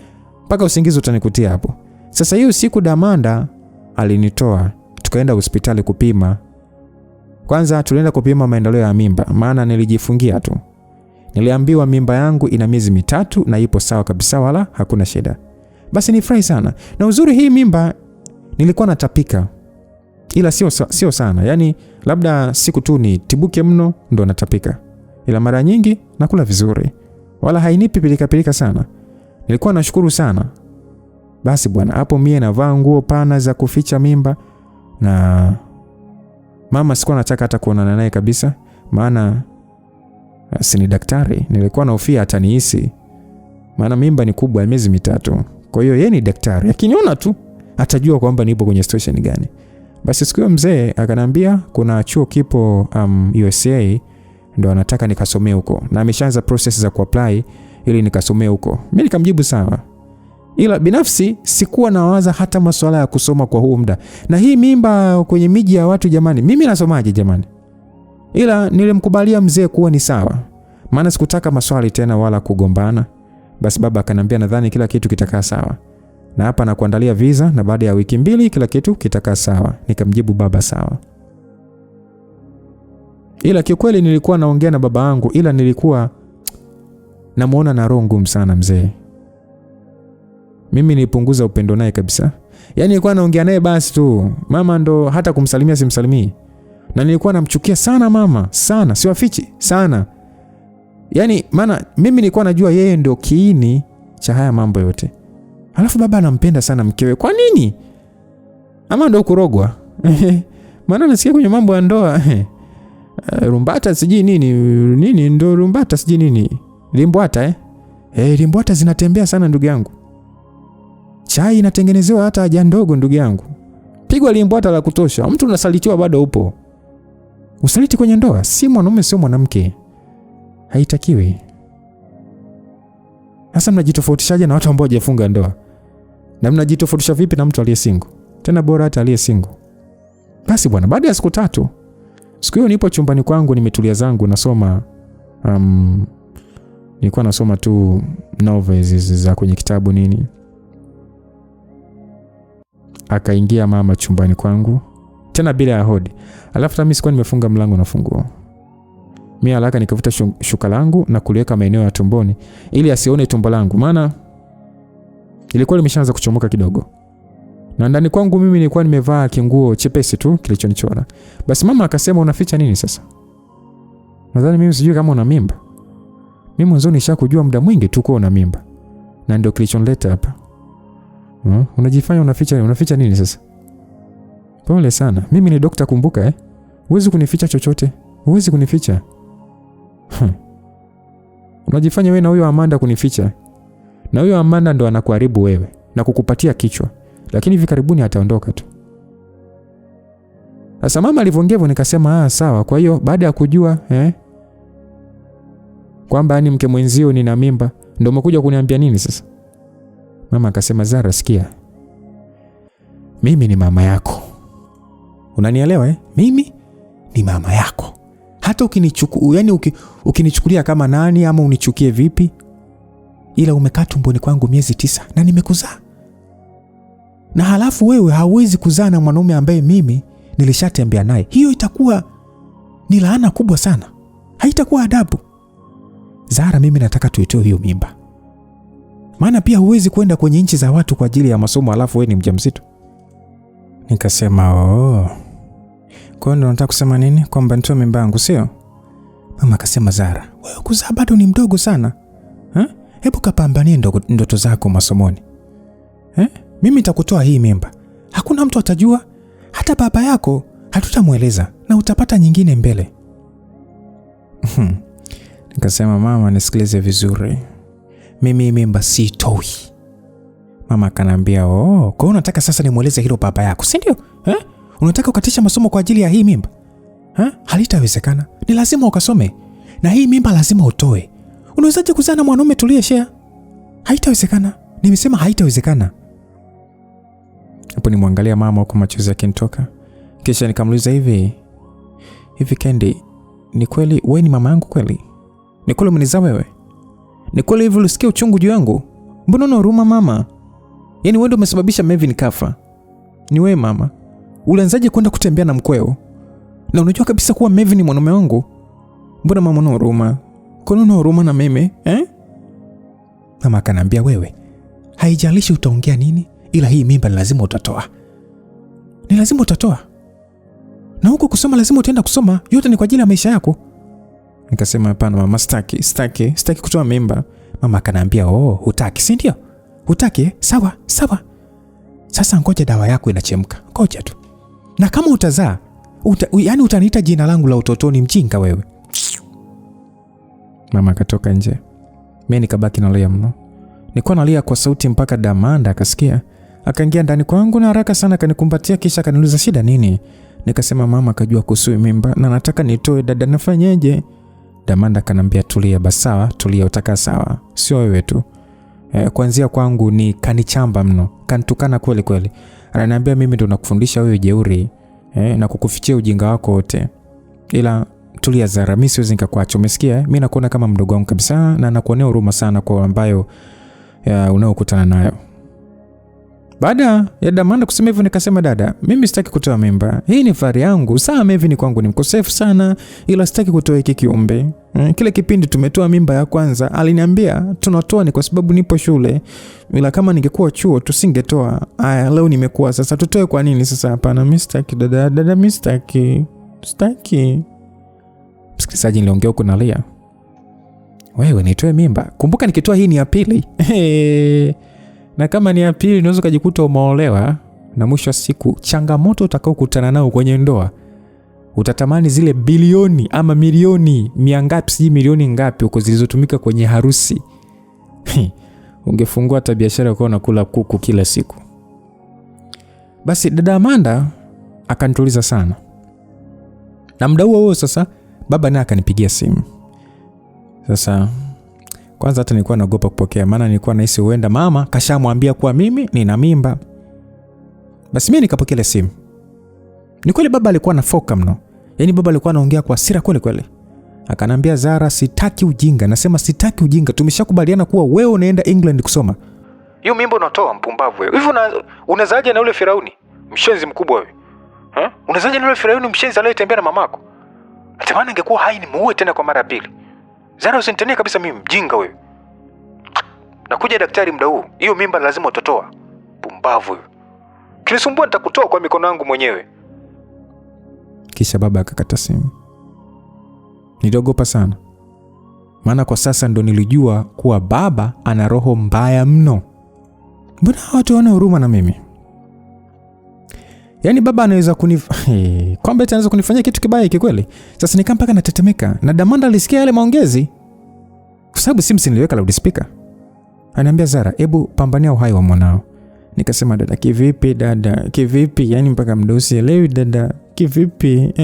Mpaka usingizi utanikutia hapo. Sasa hiyo siku Damanda alinitoa, tukaenda hospitali kupima. Kwanza tulienda kupima maendeleo ya mimba, maana nilijifungia tu. Niliambiwa mimba yangu ina miezi 3 na ipo sawa kabisa, wala hakuna shida. Basi nifurahi sana. Na uzuri hii mimba nilikuwa natapika. Ila sio sana. Yaani labda siku tu ni tibuke mno ndo natapika. Ila mara nyingi nakula vizuri. Wala hainipi pilika sana. Nilikuwa nashukuru sana. Basi bwana, hapo mie navaa nguo pana za kuficha mimba na mama sikuwa nataka hata kuonana naye kabisa, maana si ni daktari. Nilikuwa nahofia atanihisi. Maana mimba ni kubwa ya miezi 3. Kwa hiyo yeye ni daktari. Akiniona tu atajua kwamba nipo kwenye situation gani. Basi siku hiyo mzee akaniambia kuna chuo kipo USA ndo anataka nikasomee huko. Na ameshaanza process za kuapply ili nikasomee huko. Mimi nikamjibu sawa. Ila binafsi sikuwa nawaza hata masuala ya kusoma kwa huu muda. Na hii mimba kwenye miji ya watu jamani, mimi nasomaje jamani? Ila nilimkubalia mzee kuwa ni sawa. Maana sikutaka maswali tena wala kugombana. Basi baba akaniambia nadhani kila kitu kitakaa sawa. Na hapa nakuandalia visa na baada ya wiki 2 kila kitu kitakaa sawa. Nikamjibu baba sawa. Ila kiukweli nilikuwa naongea na baba yangu, ila nilikuwa namuona na roho ngumu sana mzee. Mimi nilipunguza upendo naye kabisa. Yaani nilikuwa naongea naye basi tu. Mama ndo hata kumsalimia simsalimii. Na nilikuwa namchukia sana mama, sana, siwafichi, sana. Yaani maana mimi nilikuwa najua yeye ndio kiini cha haya mambo yote. Alafu baba anampenda sana mkewe. Kwa nini? Ama ndo kurogwa? Maana nasikia kwenye mambo ya ndoa. Rumbata siji nini ndo rumbata siji nini. Limbwata limbwata zinatembea sana ndugu yangu. Chai inatengenezewa hata haja ndogo ndugu yangu. Pigwa limbwata la kutosha. Mtu unasalitiwa bado upo. Usaliti kwenye ndoa si mwanaume sio mwanamke. Haitakiwi. Sasa mnajitofautishaje na watu ambao hawajafunga ndoa? Na mnajitofautisha vipi na mtu aliye single? Tena bora hata aliye single. Basi bwana, baada ya siku 3 siku hiyo nipo chumbani kwangu nimetulia zangu nasoma nilikuwa nasoma tu novels za kwenye kitabu nini. Akaingia mama chumbani kwangu tena bila ya hodi. Alafu mimi sikuwa nimefunga mlango na funguo. Mimi haraka nikavuta shuka langu na kuliweka maeneo ya tumboni ili asione tumbo langu, maana ilikuwa limeshaanza kuchomoka kidogo. Na ndani kwangu mimi nilikuwa nimevaa kinguo chepesi tu kilichonichora. Basi mama akasema unaficha nini sasa? Nadhani mimi sijui kama una mimba. Mimi mwanzo nishakujua muda mwingi tu kwa una mimba. Na ndio kilichonileta hapa. Unajifanya unaficha nini sasa? Pole sana. Mimi ni daktari kumbuka Huwezi kunificha chochote. Huwezi kunificha. Unajifanya wewe na huyo Amanda kunificha. Na huyo Amanda ndo anakuharibu wewe na kukupatia kichwa. Lakini hivi karibuni ataondoka tu. Sasa mama alivyoongea nikasema sawa. Kwa hiyo baada ya kujua kwamba ni mke mwenzio nina mimba, ndio umekuja kuniambia nini sasa? Mama akasema Zara sikia. Mimi ni mama yako. Unanielewa Mimi ni mama yako. Hata ukinichukulia kama nani ama unichukie vipi, ila umekaa tumboni kwangu miezi 9 na nimekuzaa. Na halafu wewe hauwezi kuzaa na mwanaume ambaye mimi nilishatembea naye. Hiyo itakuwa ni laana kubwa sana. Haitakuwa adabu. Zara, mimi nataka tuitoe hiyo mimba. Maana pia huwezi kwenda kwenye nchi za watu kwa ajili ya masomo halafu wewe ni mjamzito. Nikasema kwa nini unataka kusema nini? Kwamba nitoe mimba yangu sio? Mama akasema Zara, wewe kuzaa bado ni mdogo sana. Hebu kapambanie ndoto zako masomoni. Mimi nitakutoa hii mimba. Hakuna mtu atajua, hata baba yako hatutamueleza na utapata nyingine mbele. Nikasema mama nisikilize vizuri. Mimi mimba sitoi. Mama akanambia kwa unataka sasa nimueleze hilo baba yako, si ndio? Unataka ukatisha masomo kwa ajili ya hii mimba? Halitawezekana. Ni lazima ukasome. Na hii mimba lazima utoe. Unawezaje kuzaa na mwanaume tuliyeshare? Haitawezekana. Nimesema haitawezekana. Hapo nimwangalia mama huko machozi yakinitoka. Kisha nikamuuliza hivi Candy, ni kweli wewe ni mama yangu kweli? Ni kweli umenizaa wewe? Ni kweli hivi ulisikia uchungu juu yangu? Mbona una huruma mama? Yaani wewe ndio umesababisha Melvin kafa. Ni wewe mama. Ulianzaje kwenda kutembea na mkweo? Na unajua kabisa kuwa Melvin ni mwanaume wangu. Mbona mama una huruma? Kwa nini una huruma na mimi? Mama akanambia wewe, haijalishi utaongea nini, ila hii mimba ni lazima utatoa. Ni lazima utatoa. Na huko kusoma lazima utaenda kusoma. Yote ni kwa ajili ya maisha yako. Nikasema hapana mama, sitaki kutoa mimba. Mama akanambia hutaki, si ndio? Hutaki? Sawa. Sasa ngoja dawa yako inachemka. Ngoja tu. Na kama utazaa, yani utaniita jina langu la utotoni, mjinga wewe. Mama akatoka nje. Mimi nikabaki nalia mno. Nilikuwa nalia kwa sauti mpaka Damanda akasikia. Akaingia ndani kwangu na haraka sana akanikumbatia kisha akaniuliza shida nini? Nikasema mama akajua kuhusu mimba na nataka nitoe, dada nafanyaje? Damanda akanambia tulia basi. Sawa, tulia, utakaa sawa. Sio wewe tu. Kuanzia kwangu ni kanichamba mno. Kanitukana kweli kweli. Ananiambia mimi ndo nakufundisha wewe jeuri na kukufichia ujinga wako wote. Ila tulia Zara, mimi siwezi nikakuacha, umesikia? Mimi nakuona kama mdogo wangu kabisa na nakuonea huruma sana kwa ambayo unaokutana nayo. Baada ya Damanda kusema hivyo, nikasema dada, mimi sitaki kutoa mimba. Hii ni fahari yangu. Saa Mevin kwangu ni mkosefu sana, ila sitaki kutoa hiki kiumbe. Kile kipindi tumetoa mimba ya kwanza, aliniambia tunatoa ni kwa sababu nipo shule. Ila kama ningekuwa chuo tusingetoa. Aya, leo nimekuwa, sasa tutoe kwa nini sasa? Hapana, mimi sitaki dada, mimi sitaki. Msikilizaji, niliongea huko nalia. Wewe nitoe mimba? Kumbuka nikitoa hii ni ya pili. Na kama ni ya pili unaweza kujikuta umeolewa, na mwisho wa siku changamoto utakayokutana nao kwenye ndoa, utatamani zile bilioni ama milioni ngapi, si milioni ngapi uko zilizotumika kwenye harusi. Ungefungua hata biashara kwa unakula kuku kila siku. Basi dada Amanda akanituliza sana. Na muda huo sasa baba naye akanipigia simu. Sasa kwanza hata nilikuwa naogopa kupokea, maana nilikuwa nahisi huenda mama kashamwambia kuwa mimi nina mimba. Basi mimi nikapokea ile simu. Ni kweli baba alikuwa anafoka mno. Yaani baba alikuwa anaongea kwa hasira kweli. Akanambia, Zara, sitaki ujinga. Nasema sitaki ujinga. Tumeshakubaliana kuwa wewe unaenda England kusoma. Hiyo mimba unatoa, mpumbavu wewe. Hivi unazaje na ule Firauni? Mshenzi mkubwa wewe. Unazaje na ule Firauni mshenzi aliyetembea na mamako? Natamani ingekuwa hai ni muue tena kwa mara ya pili. Zara, usinitanie kabisa mimi mjinga wewe. Nakuja daktari muda huu. Hiyo mimba lazima utotoa. Pumbavu wewe. Kinisumbua nitakutoa kwa mikono yangu mwenyewe. Kisha baba akakata simu. Niliogopa sana. Maana kwa sasa ndo nilijua kuwa baba ana roho mbaya mno. Mbona watu wana huruma na mimi? Yaani baba anaweza kwamba anaweza kunifanyia kitu kibaya kikweli. Sasa nikampaka natetemeka, na Damanda alisikia yale maongezi. Kwa sababu simu niliweka loudspeaker. Ananiambia, Zara, hebu pambania uhai wa mwanao. Nikasema, dada, kivipi dada? Kivipi? Yaani mpaka mdosi elewi dada. Kivipi?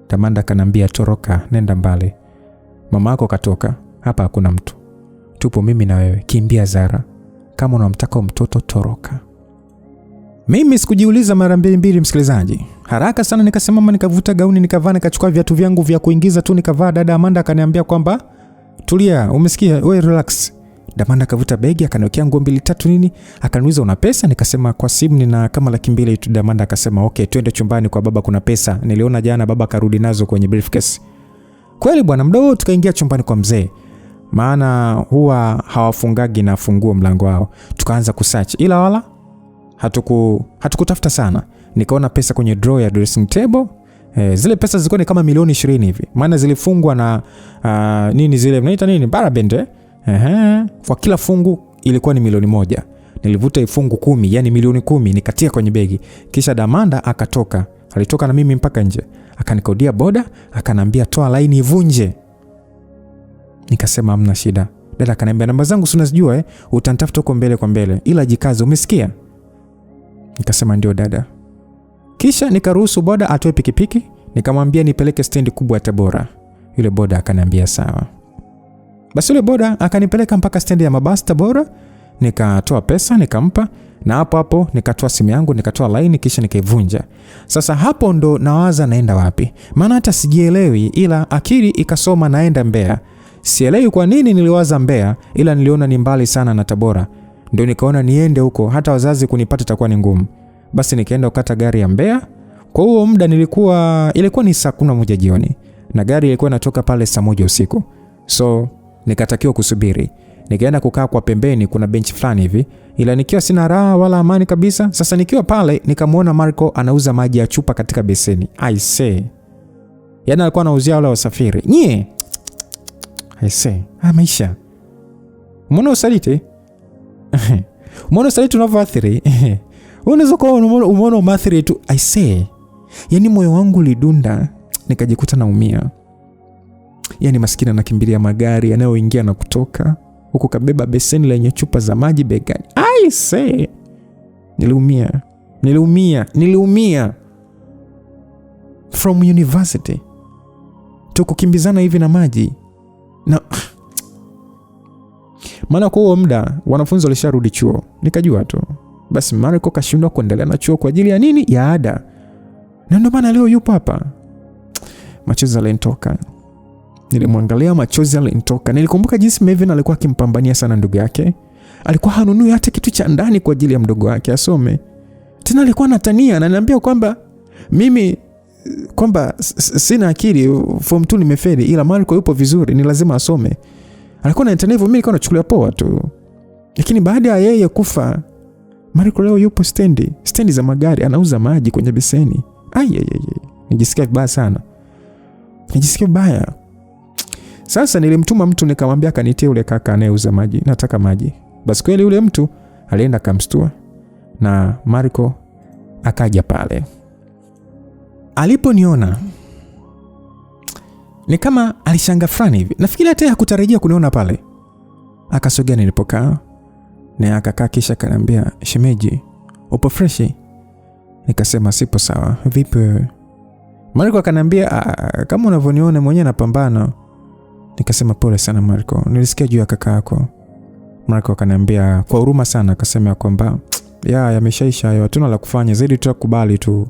Damanda kanambia, toroka, nenda mbali. Mama yako katoka, hapa hakuna mtu. Tupo mimi na wewe. Kimbia Zara. Kama unamtaka mtoto toroka. Mimi sikujiuliza mara mbili msikilizaji. Haraka sana nikasimama, nikavuta gauni, nikavaa, nikachukua viatu vyangu vya kuingiza tu nikavaa. Dada Amanda akaniambia kwamba tulia, umesikia? Wewe relax. Damanda akavuta begi, akaniwekea nguo 2-3 nini, akaniuliza una pesa? Nikasema kwa simu nina kama 200,000 tu. Damanda akasema okay, twende chumbani kwa baba, kuna pesa. Niliona jana baba karudi nazo kwenye briefcase. Kweli bwana, mdogo tukaingia chumbani kwa mzee. Maana huwa hawafungagi na funguo mlango wao. Tukaanza kusearch, ila wala hatukutafuta sana. Nikaona pesa kwenye drawer ya dressing table. Zile pesa zilikuwa ni kama milioni 20 hivi. Maana zilifungwa na nini zile mnaita nini? Barabend. Kwa kila fungu ilikuwa ni milioni 1. Nilivuta ifungu 10, yani milioni 10, nikatia kwenye begi. Kisha Damanda akatoka. Alitoka na mimi mpaka nje. Akanikodia boda, akanambia toa line ivunje. Nikasema hamna shida. Dada akaniambia, namba zangu si unazijua utanitafuta huko mbele kwa mbele, ila jikaze, umesikia? Nikasema ndio dada. Kisha nikaruhusu boda atoe pikipiki, nikamwambia nipeleke stendi kubwa ya Tabora. Yule boda akaniambia sawa. Basi yule boda akanipeleka mpaka stendi ya mabasi Tabora, nikatoa pesa nikampa, na hapo nikatoa simu yangu, nikatoa line, kisha nikaivunja. Sasa hapo ndo nawaza naenda wapi? Maana hata sijielewi, ila akili ikasoma naenda Mbeya. Sielewi kwa nini niliwaza Mbeya, ila niliona ni mbali sana na Tabora. Ndio nikaona niende huko, hata wazazi kunipata itakuwa ni ngumu. Basi nikaenda ukata gari ya Mbeya. Kwa huo muda ilikuwa ni saa 11 jioni, na gari ilikuwa inatoka pale saa 1 usiku. So nikatakiwa kusubiri. Nikaenda kukaa kwa pembeni, kuna bench fulani hivi, ila nikiwa sina raha wala amani kabisa. Sasa nikiwa pale nikamwona Marco anauza maji ya chupa katika beseni. I say. Yaani alikuwa anauzia wale wasafiri. Nyie. I say. Maisha. Umeona usaliti? Umeona usaliti unavyoathiri? Unaweza kuwa umeona umathiri tu. I say. Yaani moyo wangu ulidunda, nikajikuta naumia. Yaani maskini anakimbilia magari yanayoingia na kutoka, huko kabeba beseni lenye chupa za maji begani. I say. Niliumia. From university. Tukukimbizana hivi na maji. Na maana kwa huo muda wanafunzi walisharudi chuo. Nikajua tu. Basi Marco kashindwa kuendelea na chuo kwa ajili ya nini? Ya ada. Na ndio maana leo yupo hapa. Machozi yalinitoka. Nilimwangalia, machozi yalinitoka. Nilikumbuka jinsi Mevin alikuwa akimpambania sana ndugu yake. alikuwa hanunui hata kitu cha ndani kwa ajili ya mdogo wake asome. Tena alikuwa anatania na ananiambia kwamba mimi kwamba sina akili, form 2 nimefeli, ila Marco yupo vizuri, ni lazima asome. Alikuwa anatania hivyo, mimi nilikuwa nachukulia poa tu. Lakini baada ya yeye kufa, Marco leo yupo stendi za magari, anauza maji kwenye beseni. Nijisikia vibaya sana. Nijisikia vibaya. Sasa nilimtuma mtu nikamwambia kanitie ule kaka anayeuza maji, nataka maji. Basi kweli yule mtu alienda kamstua na Marco akaja pale. Aliponiona ni kama alishanga fulani hivi. Nafikiri hata hakutarajia kuniona pale. Akasogea nilipokaa na akakaa, kisha kaniambia, "Shemeji, upo fresh?" Nikasema sipo sawa. "Vipi wewe?" Marco akaniambia, "Kama unavyoniona mwenyewe napambana." Nikasema pole sana Marco, nilisikia juu ya kaka yako. Marco akaniambia kwa huruma sana, akasema kwamba yameshaisha hayo, hatuna la kufanya zaidi, tutakubali tu.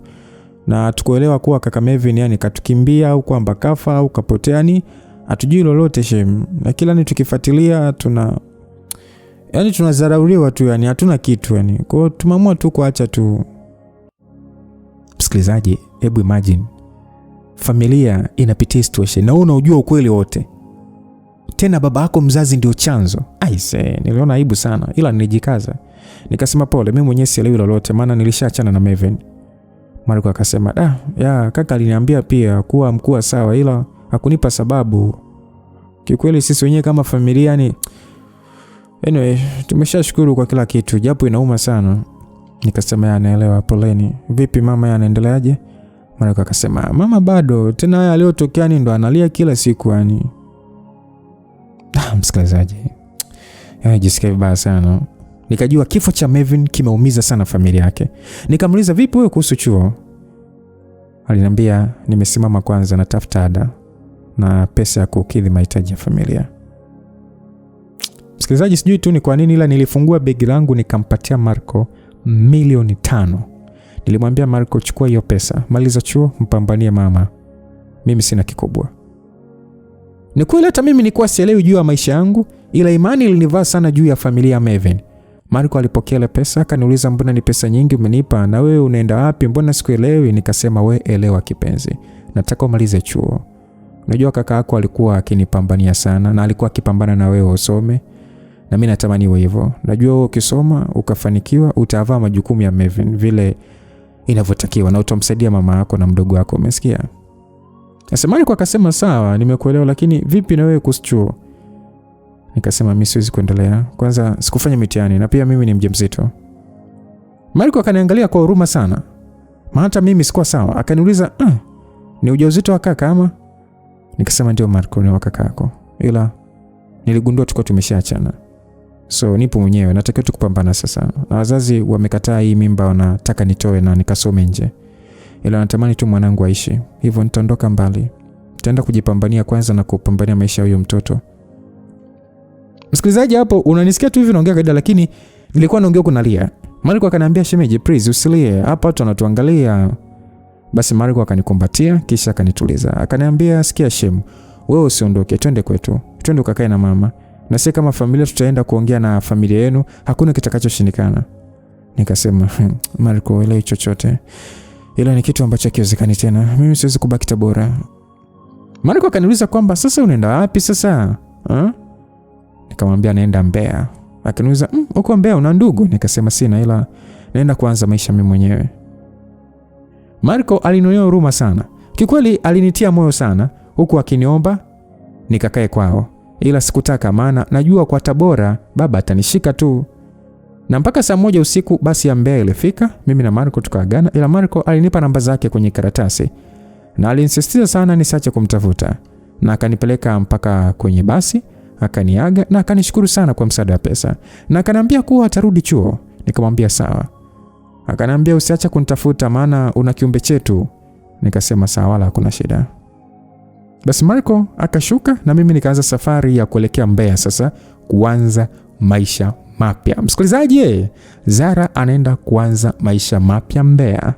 Na tukuelewa kuwa kaka Mevin yani katukimbia au kwamba kafa au kapotea, ni hatujui lolote shem. Na kila ni tukifuatilia tunazarauliwa tu, yani hatuna kitu yani. Kwa hiyo tumeamua tu kuacha tu. Msikilizaji, hebu imagine familia inapitia situation na unajua ukweli wote. Tena baba yako mzazi ndio chanzo. Niliona aibu sana, ila nilijikaza. Nikasema pole, mimi mwenyewe sielewi lolote maana nilishaachana na Mevin. Marco akasema, kaka aliniambia pia kuwa mkuu sawa, ila hakunipa sababu. Kikweli sisi wenyewe kama familia ni anyway, tumeshashukuru kwa kila kitu, japo inauma sana." Nikasema naelewa, poleni. "Vipi mama anaendeleaje?" Marco akasema, "Mama bado, tena haya aliyotokea ndo analia kila siku yani." Msikilizaji, najisikia vibaya sana. Nikajua kifo cha Mevin kimeumiza sana familia yake. Nikamuuliza, "Vipi wewe kuhusu chuo?" Aliniambia, "Nimesimama kwanza, natafuta ada na pesa ya kukidhi mahitaji ya familia." Msikilizaji, sijui tu ni kwa nini, ila nilifungua begi langu nikampatia Marco 5 milioni. Nilimwambia Marco, "Chukua hiyo pesa, maliza chuo, mpambanie mama. Mimi sina kikubwa." Ni kweli hata mimi nilikuwa sielewi juu ya maisha yangu, ila imani ilinivaa sana juu ya familia ya Mevin. Marco alipokea ile pesa, akaniuliza, "Mbona ni pesa nyingi umenipa? Na wewe unaenda wapi? Mbona sikuelewi?" Nikasema, "We elewa kipenzi, nataka umalize chuo. Unajua kaka yako alikuwa akinipambania sana na alikuwa akipambana na wewe usome. Na mimi natamani wewe hivyo. Najua wewe ukisoma ukafanikiwa utavaa majukumu ya Mevin vile inavyotakiwa na utamsaidia mama yako na mdogo wako, umesikia?" Sasa Marco akasema, "Sawa, nimekuelewa, lakini vipi na wewe kuhusu chuo?" Nikasema, "Mimi siwezi kuendelea. Kwanza sikufanya mitihani na pia mimi ni mjamzito." Marco akaniangalia kwa huruma sana. Hata mimi sikuwa sawa. Akaniuliza, "Ni ujauzito wa kaka ama?" Nikasema, "Ndio Marco, ni wa kaka yako. Ila niligundua tuko tumeshaachana. So nipo mwenyewe, natakiwa tukupambana sasa. Na wazazi wamekataa hii mimba, wanataka nitoe na nikasome nje. Ila natamani tu mwanangu aishi. Hivyo nitaondoka mbali. Nitaenda kujipambania kwanza na kupambania maisha ya huyo mtoto." Msikilizaji, hapo unanisikia tu hivi naongea kawaida, lakini nilikuwa naongea kunalia. Marco akaniambia, "Shemeji, please usilie. Hapa watu wanatuangalia." Basi Marco akanikumbatia kisha akanituliza. Akaniambia, "Sikia Shem, wewe usiondoke, twende kwetu. Twende ukakae na mama. Na sisi kama familia tutaenda kuongea na familia yenu, hakuna kitakachoshindikana." Nikasema, "Marco, elewi chochote. Ila ni kitu ambacho hakiwezekani tena. Mimi siwezi kubaki Tabora." Marco akaniuliza kwamba, "Sasa unaenda wapi sasa?" Nikamwambia naenda Mbeya. Akaniuliza, "Uko Mbeya una ndugu?" Nikasema sina, ila naenda kuanza maisha mimi mwenyewe. Marco alinionea huruma sana. Kikweli alinitia moyo sana, huku akiniomba nikakae kwao. Ila sikutaka, maana najua kwa Tabora baba atanishika tu. Na mpaka saa 1 usiku basi ya Mbeya ilifika, mimi na Marco tukaagana, ila Marco alinipa namba zake kwenye karatasi. Na alinsisitiza sana nisiache kumtafuta. Na akanipeleka mpaka kwenye basi, akaniaga na akanishukuru sana kwa msaada wa pesa. Na akaniambia kuwa atarudi chuo. Nikamwambia sawa. Akaniambia, "Usiache kunitafuta maana una kiumbe chetu." Nikasema sawa, wala hakuna shida. Basi Marco akashuka na mimi nikaanza safari ya kuelekea Mbeya sasa kuanza maisha mapya. Msikilizaji, Zara anaenda kuanza maisha mapya Mbeya.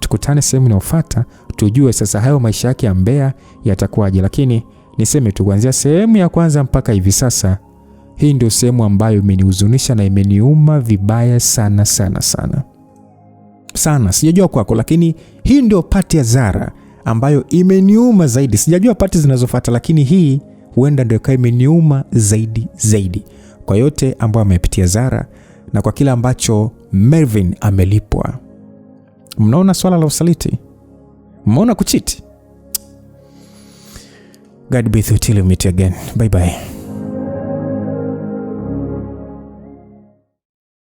Tukutane sehemu inayofuata tujue sasa hayo maisha yake ya Mbeya yatakuwaje, lakini niseme tu kuanzia sehemu ya kwanza mpaka hivi sasa Hii ndio sehemu ambayo imenihuzunisha na imeniuma vibaya sana sana sana sana. Sijajua kwako, lakini hii ndio pati ya Zara ambayo imeniuma zaidi. Sijajua pati zinazofuata, lakini hii huenda ndio kai imeniuma zaidi. Kwa yote ambayo amepitia Zara na kwa kila ambacho Melvin amelipwa. Mnaona swala la usaliti? Mnaona kuchiti? God be with you till we meet again. Bye bye.